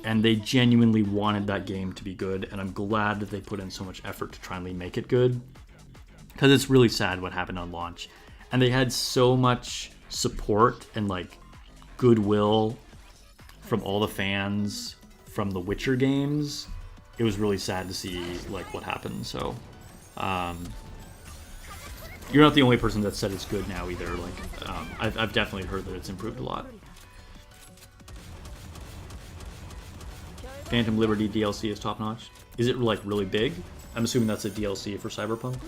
and they genuinely wanted that game to be good, and I'm glad that they put in so much effort to try and make it good. Because it's really sad what happened on launch. And they had so much support and like goodwill from all the fans from the Witcher games. It was really sad to see like what happened. So you're not the only person that said it's good now either. Like I've definitely heard that it's improved a lot. Phantom Liberty DLC is top notch. Is it like really big? I'm assuming that's a DLC for Cyberpunk.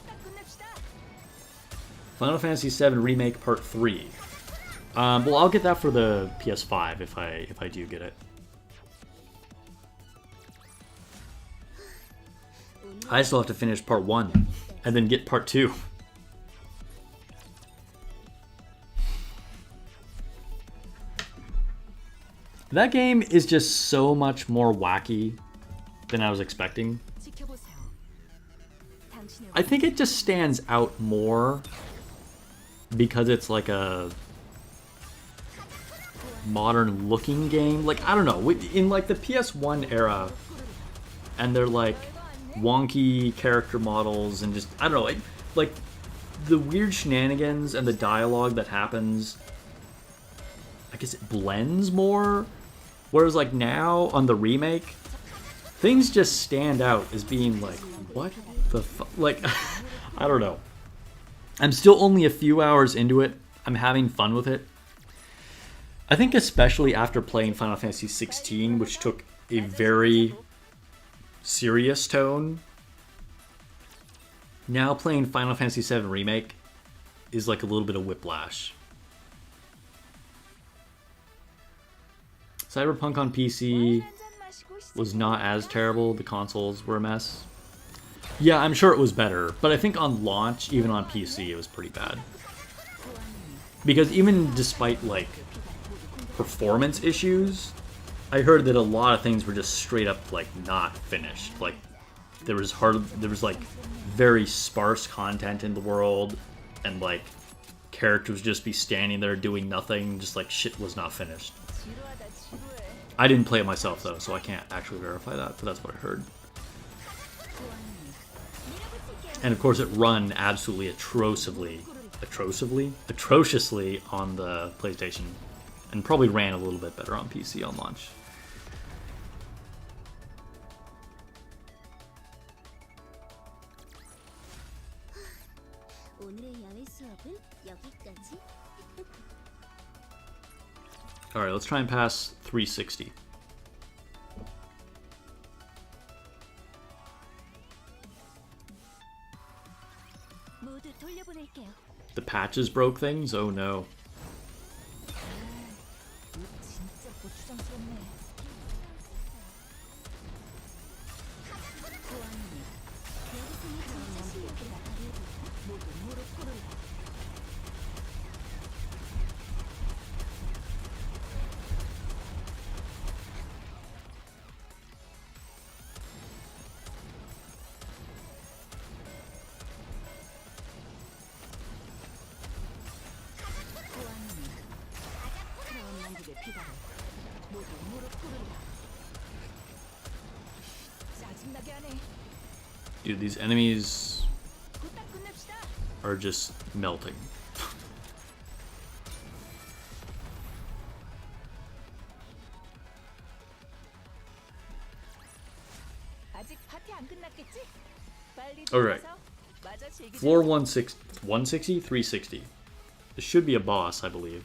Final Fantasy VII Remake Part 3. Well, I'll get that for the PS5 if I do get it. I still have to finish Part 1 and then get Part 2. That game is just so much more wacky than I was expecting. I think it just stands out more because it's like a modern looking game. Like, I don't know, in like the PS1 era, and they're like wonky character models and just, I don't know, like the weird shenanigans and the dialogue that happens, I guess it blends more. Whereas like now on the remake, things just stand out as being like, what the fuck? Like, I don't know. I'm still only a few hours into it. I'm having fun with it. I think especially after playing Final Fantasy 16, which took a very serious tone, now playing Final Fantasy 7 Remake is like a little bit of whiplash. Cyberpunk on PC was not as terrible. The consoles were a mess. Yeah, I'm sure it was better, but I think on launch, even on PC, it was pretty bad. Because even despite like performance issues, I heard that a lot of things were just straight up like not finished. Like there was like very sparse content in the world, and like characters just be standing there doing nothing, just like shit was not finished. I didn't play it myself though, so I can't actually verify that, but that's what I heard. And of course it run absolutely atrociously on the PlayStation, and probably ran a little bit better on PC on launch. Alright, let's try and pass 360. 돌려보낼게요. The patches broke things? Oh no. 진짜 고추장스럽네. 모두 무릎 꿇으라. 크라운 만국의 피다로 모두 무릎 꿇으라. 짜증나게 하네. Dude, these enemies 후딱 끝냅시다. are just melting. 아직 파티 안 끝났겠지? 빨리 Alright. 들어가서 마저 즐기자. Floor 160, 160, 360. This should be a boss, I believe.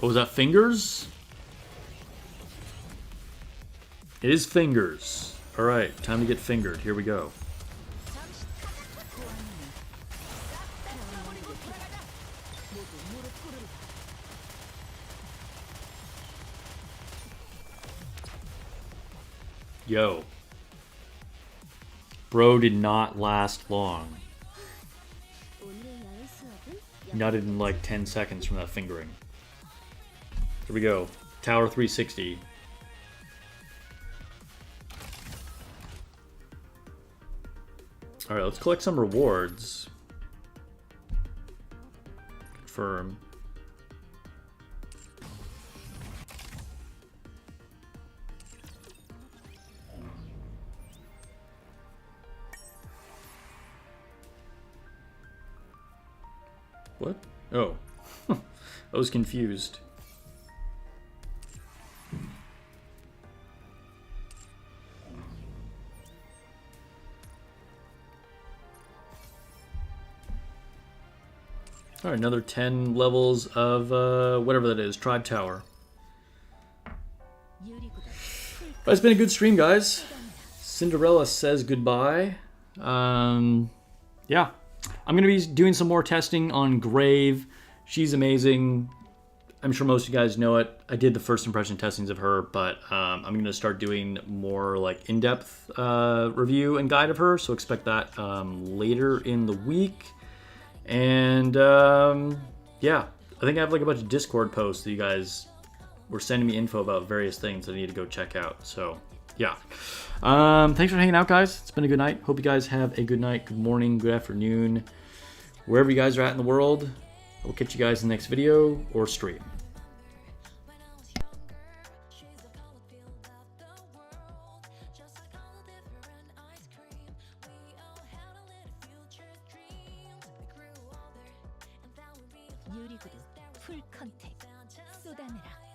Oh, is that fingers? It is fingers. Alright, time to get fingered. Here we go. 잠시 고아님이 싹다 쓸어버리고 돌아가자. 모두 무릎 꿇으라. Yo. Bro did not last long. 오늘의 야외 수업은 Not in like 10 seconds from that fingering. Here we go. Tower 360. Alright, let's collect some rewards. Confirm. What? Oh. I was confused. Alright, another 10 levels of whatever that is, Tribe Tower. But it's been a good stream, guys. Cinderella says goodbye. Yeah. I'm going to be doing some more testing on Grave. She's amazing. I'm sure most of you guys know it. I did the first impression testings of her, but I'm going to start doing more like in-depth review and guide of her. So expect that later in the week. And yeah, I think I have like a bunch of Discord posts that you guys were sending me info about various things that I need to go check out. So yeah, thanks for hanging out, guys. It's been a good night. Hope you guys have a good night, good morning, good afternoon, wherever you guys are at in the world. I'll catch you guys in the next video or stream. 유리구두 풀 컨택 쏟아내라.